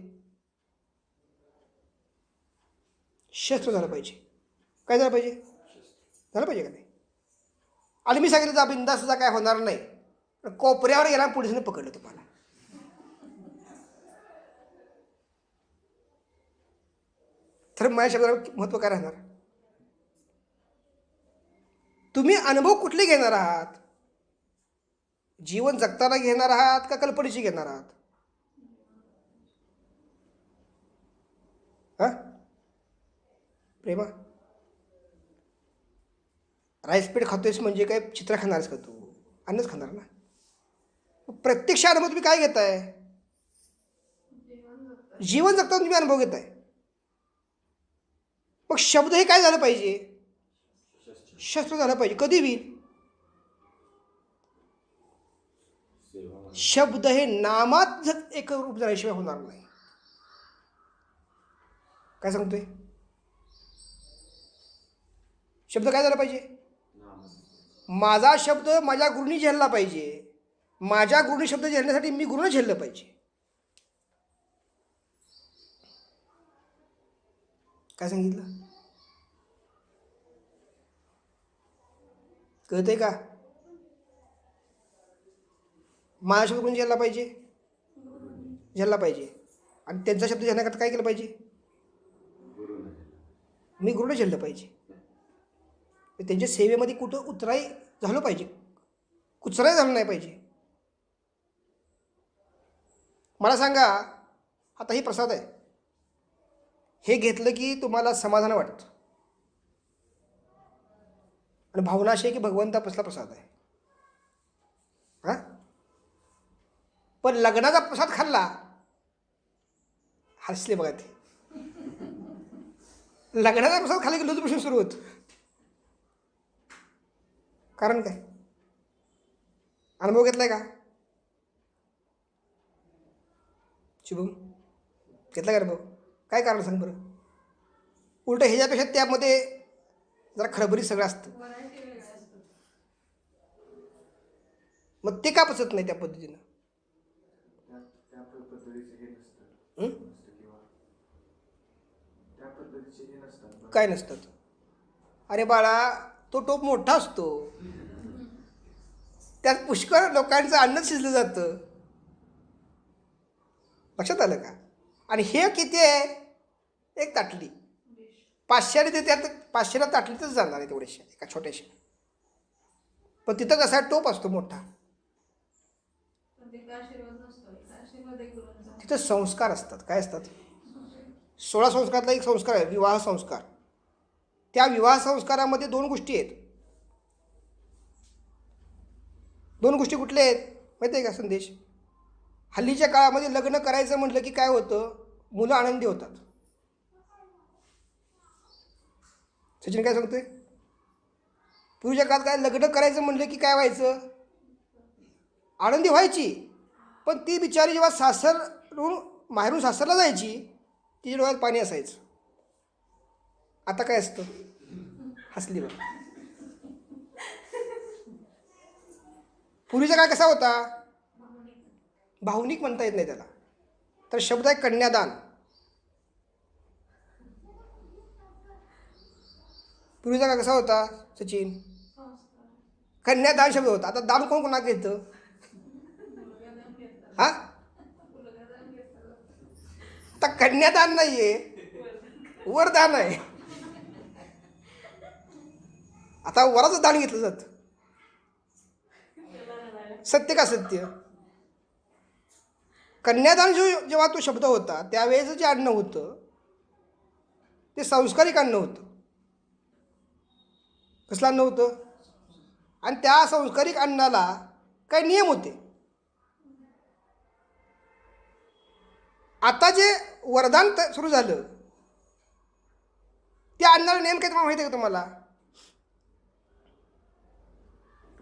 शस्त्र झालं पाहिजे. काय झालं पाहिजे, झालं पाहिजे का नाही. आणि मी सांगितलं जा बिंदास जा काय होणार नाही, कोपऱ्यावर गेला पोलिसांनी पकडलं तुम्हाला. तर माझ्या शब्दाला महत्त्व काय राहणार. तुम्ही अनुभव कुठले घेणार आहात, जीवन जगताना घेणार आहात का कल्पनेची घेणार आहात. हा प्रेमा, राईसपेट खातोयस म्हणजे काय चित्र खाणारच का तू, अन्नच खाणार ना. प्रत्यक्ष अनुभव तुम्ही काय घेताय, जीवन जगताना तुम्ही अनुभव घेताय. मग शब्द हे काय झालं पाहिजे, शस्त्र झालं पाहिजे. कधी होईल, शब्द हे नामात एक रूप झाल्याशिवाय होणार नाही. काय सांगतोय, शब्द काय झाला पाहिजे, माझा शब्द माझ्या गुरुनी झेलला पाहिजे. माझ्या गुरुनी शब्द झेलण्यासाठी मी गुरुने झेललं पाहिजे. काय सांगितलं, कळतंय का. माझा शब्द कोणी झेलला पाहिजे, झेलला पाहिजे. आणि त्यांचा शब्द झेलण्याकरता काय केलं पाहिजे, मी गुरुने झेललं पाहिजे. त्यांच्या सेवेमध्ये कुठं उतराई झालं पाहिजे, कुचराई झालं नाही पाहिजे. मला सांगा, आता ही प्रसाद आहे, हे घेतलं की तुम्हाला समाधान वाटतं आणि भावना अशी आहे की भगवंतापासला प्रसाद आहे. हां, पण लग्नाचा प्रसाद खाल्ला हसले बघा ते. लग्नाचा प्रसाद खाली गेलो प्रश्न सुरू होत. कारण काय? अनुभव घेतलाय का शुभम? घेतला का अनुभव? काय कारण सांग बरं. उलट ह्याच्यापेक्षा त्यामध्ये जरा खडबरी सगळं असतं. मग ते का पचत नाही त्या पद्धतीनं? हं? काय नसतात. अरे बाळा, तो टोप मोठा असतो, त्यात पुष्कळ लोकांचं अन्न शिजलं जातं. लक्षात आलं का? आणि हे किती आहे? एक ताटली 500 ते त्यात 500ला ताटलीतच जाणार आहे तेवढ्याशा एका छोट्याशा. पण तिथं कसा टोप असतो मोठा. तिथं संस्कार असतात. काय असतात? 16 संस्कारातला एक संस्कार आहे विवाह संस्कार. त्या विवाह संस्कारामध्ये 2 गोष्टी आहेत. 2 गोष्टी कुठल्या आहेत माहिती आहे का संदेश? हल्लीच्या काळामध्ये लग्न करायचं म्हटलं की काय होतं? मुलं आनंदी होतात. सचिन काय सांगतोय? पूर्वीच्या काळात काय लग्न करायचं म्हटलं की काय व्हायचं? आनंदी व्हायची. पण ती बिचारी जेव्हा माहेरून सासरला जायची, तिच्या डोळ्यात पाणी असायचं. आता काय असतं? हसली बघ. पूर्वीचा काळ कसा होता? भावनिक म्हणता येत नाही त्याला, तर शब्द आहे कन्यादान. पूर्वीचा काळ कसा होता सचिन? कन्यादान शब्द होता. आता दान कोण कोणाला घेतं? हा, आता कन्यादान नाहीये, वरदान आहे. आता वराचं दान घेतलं जातं. सत्य का सत्य? कन्यादान जेव्हा तो शब्द होता त्यावेळेचं जे अन्न होतं ते सांस्कारिक अन्न होतं. कसलं अन्न होतं? आणि त्या सांस्कारिक अन्नाला काही नियम होते. आता जे वरदान सुरू झालं त्या अन्नाला नियम काय तुम्हाला माहिती आहे का? तुम्हाला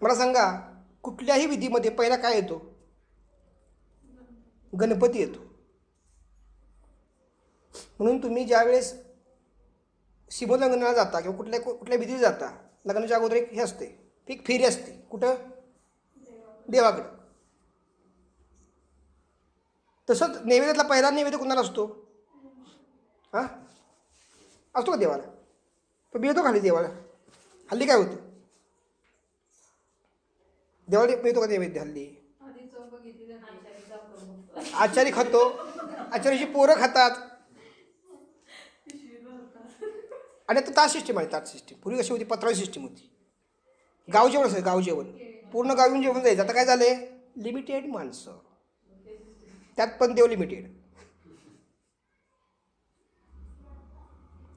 मला सांगा, कुठल्याही विधीमध्ये पहिला काय येतो? गणपती येतो. म्हणून तुम्ही ज्यावेळेस सीमोल्लंघनाला जाता किंवा कुठल्या विधीला जाता, लग्नाच्या अगोदर एक हे असते, एक फेरी असते. कुठं? देवाकडं. तसंच नैवेद्यातला पहिला नैवेद्य कुणाला असतो? हां, असतो का देवाला? तो मिळतो खाली देवाला. हल्ली काय होतं? देवाला मिळतो का नैवेद्य हल्ली? आचारी खातो, आचार्याची पोरं खातात. आणि आता ताट सिस्टीम आहे. ताट सिस्टीम पूर्वी कशी होती? पत्राळी सिस्टीम होती. गाव जेवण असायचं. गाव जेवण पूर्ण गाव येऊन जेवण जायचं. आता काय झालंय? लिमिटेड माणसं, त्यात पण देव लिमिटेड.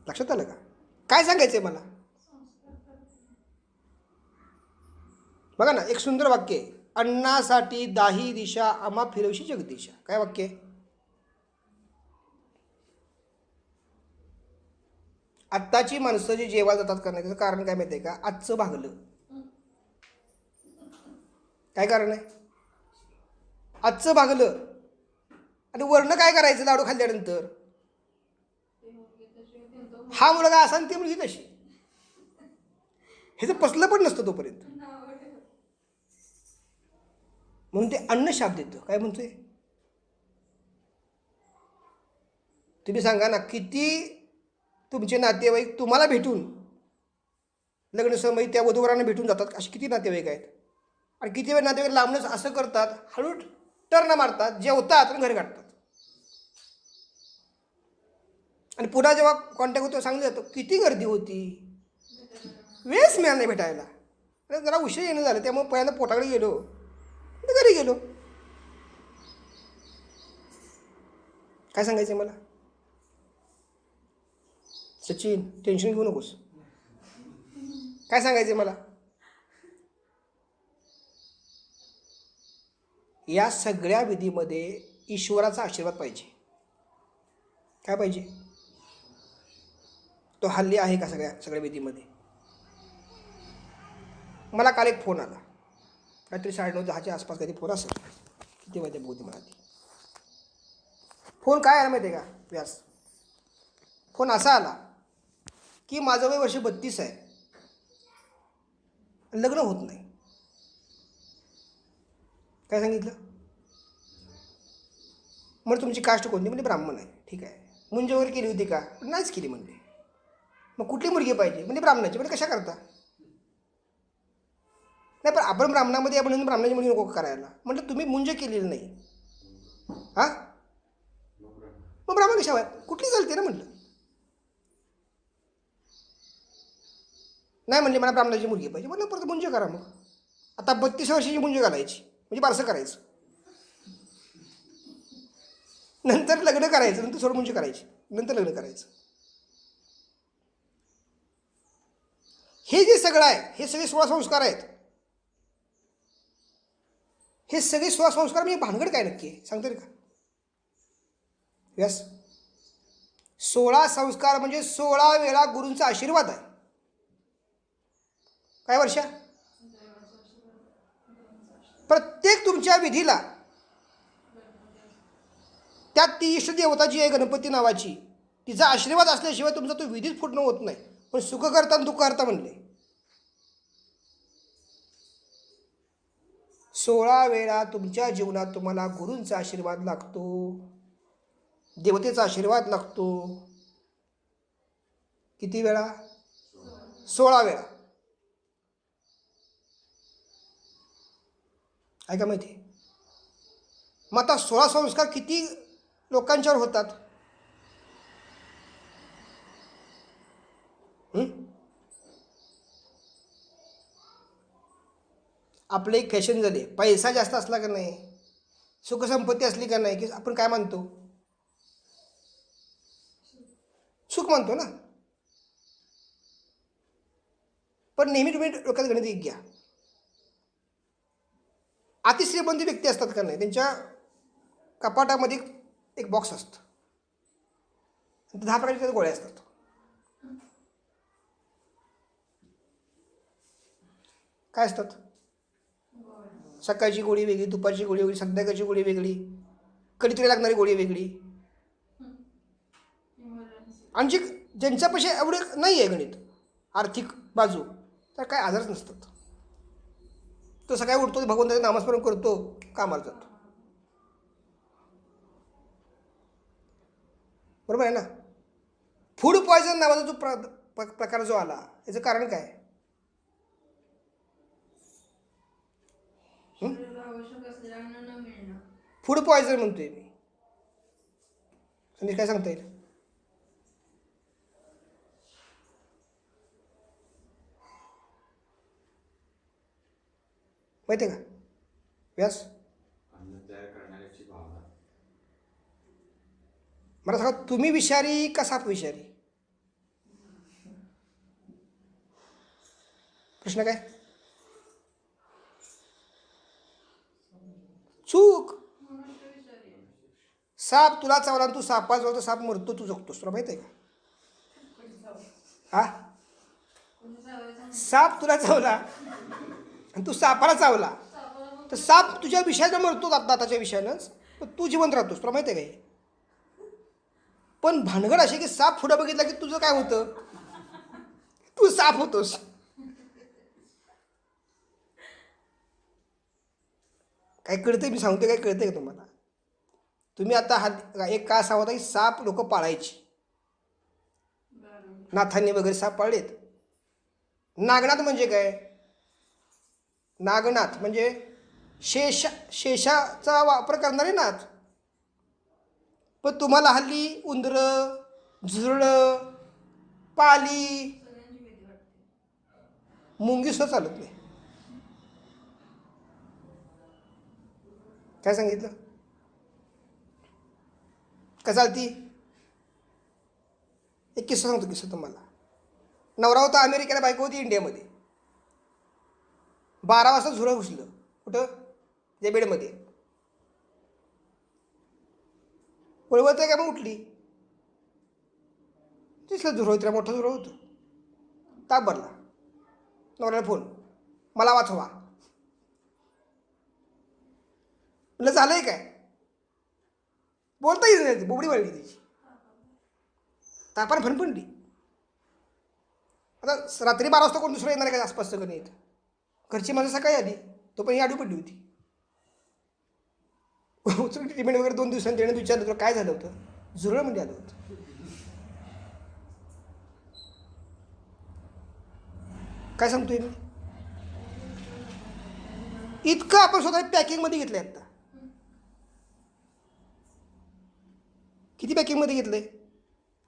लक्षात आलं का? काय सांगायचंय मला? बघा ना, एक सुंदर वाक्य आहे. अन्नासाठी दाही दिशा आम्हा फिरवशी जगदीशा. काय वाक्य आहे? आत्ताची माणसं जी जेवायला जातात का नाही, त्याचं कारण काय माहिती आहे का? आजचं भागलं. काय कारण आहे? आजचं भागलं. आणि वरनं काय करायचं लाडू खाल्ल्यानंतर? हा मुलगा असा आणि ती मुलगी तशी. ह्याचं पचलं पण नसतं तोपर्यंत. म्हणून ते अन्न शाप देतं. काय म्हणतोय? तुम्ही सांगा ना, किती तुमचे नातेवाईक तुम्हाला भेटून लग्नसमयी त्या वधूवरांना भेटून जातात? असे किती नातेवाईक आहेत? आणि किती वेळ नातेवाईक लांबणंच असं करतात, हळू टर्न मारतात, जेवतात आणि घरी काढतात. आणि पुन्हा जेव्हा कॉन्टॅक्ट होतो सांगलं जातं किती गर्दी होती, वेळच मिळाला नाही भेटायला. आणि जरा उशीर येणं झालं, त्यामुळे पहिल्यांदा पोटाकडे गेलो, घरी गेलो. काय सांगायचं मला सचिन? टेन्शन घेऊ नकोस. काय सांगायचं मला? या सगळ्या विधीमध्ये ईश्वराचा आशीर्वाद पाहिजे. काय पाहिजे? तो हल्ली आहे का सगळ्या विधीमध्ये? मला काल एक फोन आला, काहीतरी 9:30-10च्या आसपास कधी फोन असेल, किती माहिती बोलते मला ती. फोन काय आला माहिती आहे का व्यास? फोन असा आला की माझं वय वर्ष 32 आहे, लग्न होत नाही. काय सांगितलं? मग तुमची कास्ट कोणती? म्हणजे ब्राह्मण आहे. ठीक आहे. मुंज वगैरे केली होती का? नाहीच केली म्हणजे. मग कुठली मुलगी पाहिजे? म्हणजे ब्राह्मणाची. म्हणजे कशा करता? नाही, पण आपण ब्राह्मणामध्ये आपण म्हणून ब्राह्मणाची मुलगी नको करायला. म्हटलं तुम्ही मुंज केलेली नाही, हां, मग ब्राह्मण कशा आहेत? कुठली चालते ना म्हटलं. नाही म्हणले मला ब्राह्मणाची मुलगी पाहिजे. म्हटलं परत मुंज करा. मग आता 32 वर्षाची मुंज घालायची म्हणजे बारसं करायचं, नंतर लग्न करायचं, नंतर सोड मुंज करायची, नंतर लग्न करायचं. हे जे सगळं आहे, हे सगळे 16 संस्कार आहेत. हे सगळे 16 संस्कार म्हणजे भानगड काय नक्की आहे सांगता येईल का? यस, 16 संस्कार म्हणजे 16 वेळा गुरूंचा आशीर्वाद आहे. काय वर्षा? प्रत्येक तुमच्या विधीला त्यात ती इष्ट देवता जी आहे गणपती नावाची, तिचा आशीर्वाद असल्याशिवाय तुमचा तो विधीच पूर्ण होत नाही. पण सुख करता आणि दुःख करता म्हणले. 16 वेळा तुमच्या जीवनात तुम्हाला गुरूंचा आशीर्वाद लागतो, देवतेचा आशीर्वाद लागतो. किती वेळा? 16 वेळा. ऐका माहिती? मग आता 16 संस्कार किती लोकांच्यावर होतात? आपलं एक फॅशन झाले, पैसा जास्त असला का नाही, सुखसंपत्ती असली का नाही, की आपण काय मानतो? सुख मानतो ना. पण नेहमी तुम्ही डोक्यात गणित एक घ्या, अतिश्रीमंत व्यक्ती असतात का नाही, त्यांच्या कपाटामध्ये एक बॉक्स असतो, 10 प्रकारच्या गोळ्या असतात. काय असतात? सकाळची गोळी वेगळी, दुपारची गोळी वेगळी, संध्याकाळची गोळी वेगळी, कधीतरी लागणारी गोळी वेगळी. आणि ज्यांच्यापाशी एवढं नाही आहे गणित, आर्थिक बाजू, तर काय आजारच नसतात. तो सकाळी उठतो, भगवंताचं नामस्मरण करतो, कामाला जातो. बरोबर आहे ना? फूड पॉयझन नावाचा जो प्रकार जो आला, याचं कारण काय? फूड पॉयझन म्हणतोय मी. संदेश काय सांगता येईल? माहिती आहे का व्यास? मला सांगा, तुम्ही विषारी का साप विषारी? प्रश्न काय? चूक. साप तुला चावला, तू सापाला चावला, साप मरतो, तू जगतोस. तुला माहित आहे का? हा, साप तुला चावला आणि तू सापाला चावला, तर साप तुझ्या विषयानं मरतो, दाताच्या विषयानंच, पण तू जिवंत राहतोस. तुला माहिती आहे का? पण भानगड अशी की साप पुढं बघितला की तुझं काय होतं? तू साप होतोस. काय कळतंय मी सांगतोय? काय कळतंय का तुम्हाला? तुम्ही आता एक काळ असा होता की साप लोक पाळायची, नाथांनी वगैरे साप पाळलेत. नागनाथ म्हणजे काय? नागनाथ म्हणजे शेषाचा वापर करणारे नाथ. पण तुम्हाला हल्ली उंदरं, झुरळं, पाली, मुंगी सुद्धा चालत नाही. काय सांगितलं? काय चालती? एक किस्सा सांगतो. किस्सा तुम्हाला. नवरा होता अमेरिकेला, बायको होती इंडियामध्ये. 12 वाजता झुरळ घुसलं. कुठं? त्या बेडमध्ये. वळवत आहे का? मग उठली. तिसरा झुरळ होता, मोठा झुरळ होतं. ताप भरला. नवऱ्याला फोन, मला वाचवा. म्हणलं झालं आहे काय? बोलता येत नाही, बोबडी वाढली त्याची, तापाने फणफणली. आता रात्री 12 वाजता कोण दुसरं येणार आहे का आसपास सगळं नाही. घरची माणसं सकाळी आली, तो पण ही आडवी पडली होती. उचलून ट्रीटमेंट वगैरे 2 दिवसांनी त्याने विचारलं तुला काय झालं होतं? झुरळ म्हणजे आलं होतं. काय सांगतोय मी? इतकं आपण स्वतः पॅकिंगमध्ये घेतलं आहे. आत्ता किती पॅकिंगमध्ये घेतलं आहे?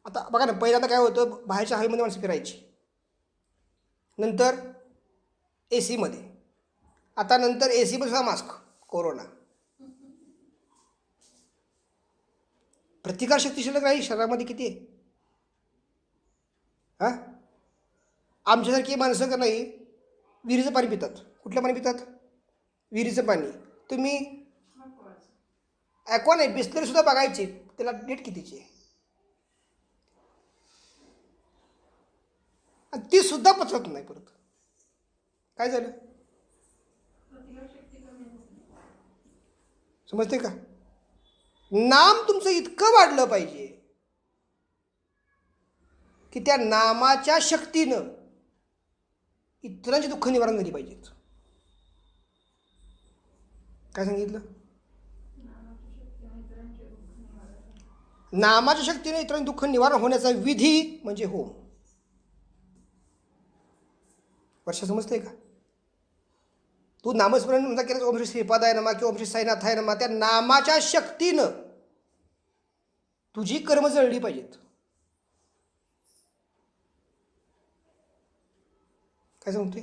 आता बघा ना, पहिल्यांदा काय होतं, बाहेरच्या हवेमध्ये माणसं फिरायची, नंतर ए सीमध्ये, आता नंतर ए सीमध्ये सुद्धा मास्क. कोरोना प्रतिकारशक्ती शिल्लक नाही शरीरामध्ये किती आहे? हां, आमच्यासारखी माणसं का नाही विहिरीचं पाणी पितात. कुठलं पाणी पितात? विहिरीचं पाणी. तुम्ही ॲक्वा नाही, बिस्लरीसुद्धा बघायची, त्याला डेट कितीची आहे, आणि ती सुद्धा पचत नाही. परत काय झालं समजते का? नाम तुमचं इतकं वाढलं पाहिजे की त्या नामाच्या शक्तीनं इतरांची दुःख निवारण झाली पाहिजेत. काय सांगितलं? नामाच्या शक्तीने इतरांचे दुःख निवारण होण्याचा विधी म्हणजे होम. वर्षा समजते का? तू नामस्मरण म्हणता केलं, ओम श्री श्रीपादाय नमा किंवा ओम श्री साईनाथाय नमा, त्या नामाच्या शक्तीनं तुझी कर्म जळली पाहिजेत. काय सांगते?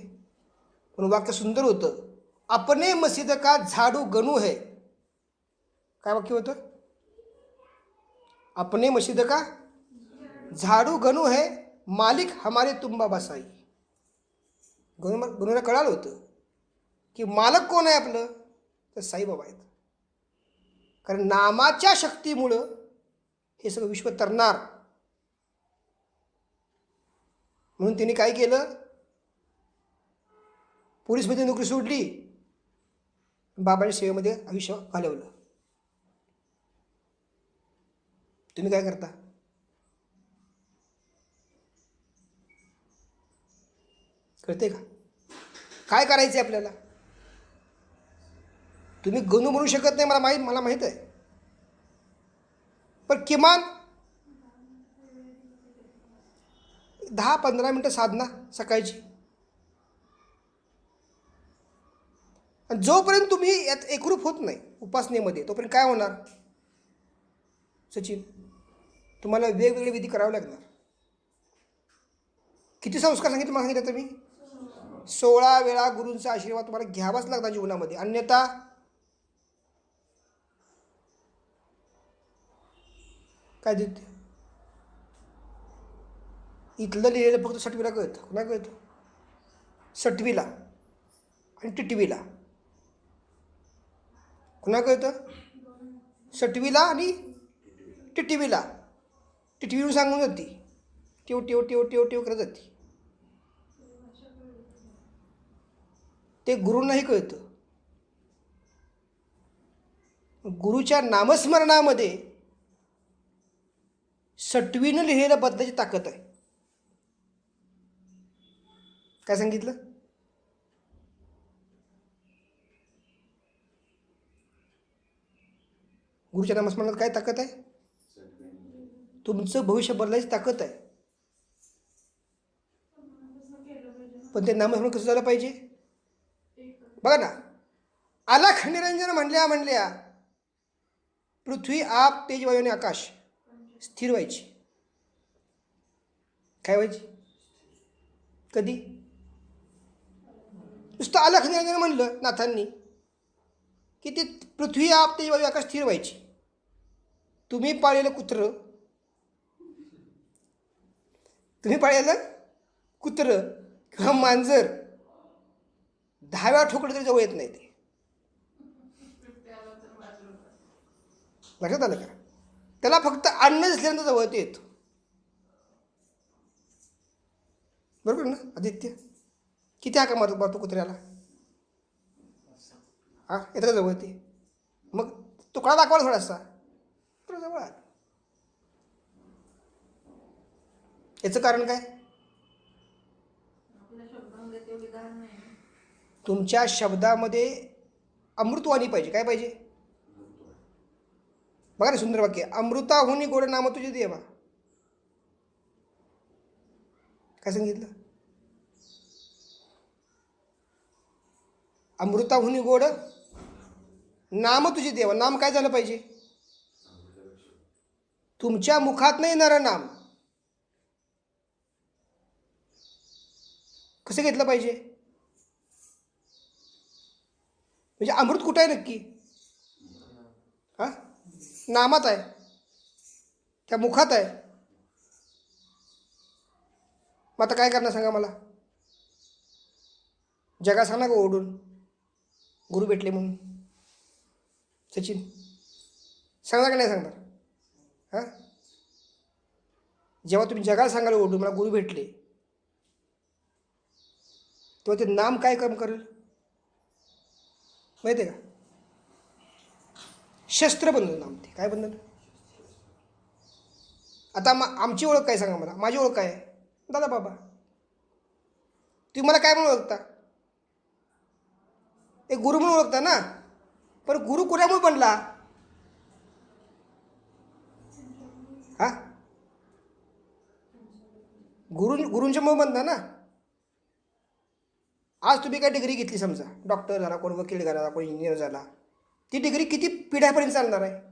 पण वाक्य सुंदर होतं, अपने मस्जिद का झाडू गणू है. काय वाक्य होतं? अपने मस्जिद का झाडू गणू है, मालिक हमारे तुम्बा बसाई. गणूला कळालं होतं की मालक कोण आहे आपलं, तर साईबाबा आहेत. कारण नामाच्या शक्तीमुळं हे सगळं विश्व तरणार. म्हणून तिने काय केलं, पोलीसमध्ये नोकरी सोडली, बाबाच्या सेवेमध्ये आयुष्य घालवलं. तुम्ही काय करता? कळते का? काय करायचं आहे आपल्याला? तुम्ही गणू म्हणू शकत नाही, मला माहीत आहे, पण किमान 10-15 मिनटं साधना सकाळची. आणि जोपर्यंत तुम्ही यात एकरूप होत नाही उपासनेमध्ये, तोपर्यंत काय होणार सचिन? तुम्हाला वेगवेगळे विधी करावे लागणार. किती संस्कार सांगितले मला सांगितलं तुम्ही? 16 वेळा गुरूंचा आशीर्वाद तुम्हाला घ्यावाच लागणार जीवनामध्ये, अन्यथा काय देते? इथलं लिहिलेलं फक्त 6वीला कळतं. कुणा कळतं? 6वीला आणि टिटवीला. कुणा कळतं? 6वीला आणि टिटवीला. टिटवीहून सांगून जाती, टेव टेव टेव टेव टेव करत जाती. ते गुरूंनाही कळतं. गुरुच्या नामस्मरणामध्ये 6वीनं लिहिलेलं बदलाची ताकद आहे. काय सांगितलं? गुरुच्या नामस्मरणात काय ताकद आहे? तुमचं भविष्य बदलायची ताकद आहे. पण ते नामस्मरण कसं झालं पाहिजे? बघा ना, अलख निरंजन म्हणल्या पृथ्वी, आप, तेज, वायू आणि आकाश स्थिर व्हायची. काय व्हायची? कधी? नुसतं अलख निरंजन म्हणलं नाथांनी की ते पृथ्वी, आप, तेज, वायू, आकाश स्थिर व्हायची. तुम्ही पाळलेलं कुत्रं किंवा मांजर 10 वेळा ठोकलं तरी जवळ येत नाही. ते लक्षात आलं का? त्याला फक्त अन्न दिसल्यानंतर जवळ येतो. बरोबर ना आदित्य? किती हाका मारतो कुत्र्याला? हां येतं का जवळ ते? मग तुकडा दाखवायला थोडासा तुला जवळ आला. याचं कारण काय? तुमच्या शब्दामध्ये अमृतवाणी पाहिजे. काय पाहिजे? बघा ना सुंदर वाक्य, अमृताहुनी गोड नाम तुझे देवा. काय सांगितलं? अमृताहुनी गोड नाम तुझे देवा. नाम काय झालं पाहिजे? तुमच्या मुखात नाही येणारं नाम. कसं घेतलं पाहिजे? म्हणजे अमृत कुठं आहे नक्की? हां नामात आहे, त्या मुखात आहे. मग आता काय करणार सांगा मला? जगा सांगा का ओढून गुरु भेटले म्हणून? सचिन सांगणार का नाही सांगणार? हां जेव्हा तुम्ही जगाला सांगाल ओढून मला गुरु भेटले, तेव्हा ते नाम काय काम करेल माहिती आहे का? शस्त्र बनलं नाम. ते काय बनलं? आता आमची ओळख काय सांगा मला? माझी ओळख काय आहे? दादा बाबा. तुम्ही मला काय म्हणून ओळखता? एक गुरु म्हणून ओळखता ना. पण गुरु कुणामुळे बनला? हा गुरूंच्यामुळे बनला ना. आज तुम्ही काय डिग्री घेतली समजा, डॉक्टर झाला, कोण वकील झाला, कोण इंजिनियर झाला, ती डिग्री किती पिढ्यापर्यंत चालणार आहे?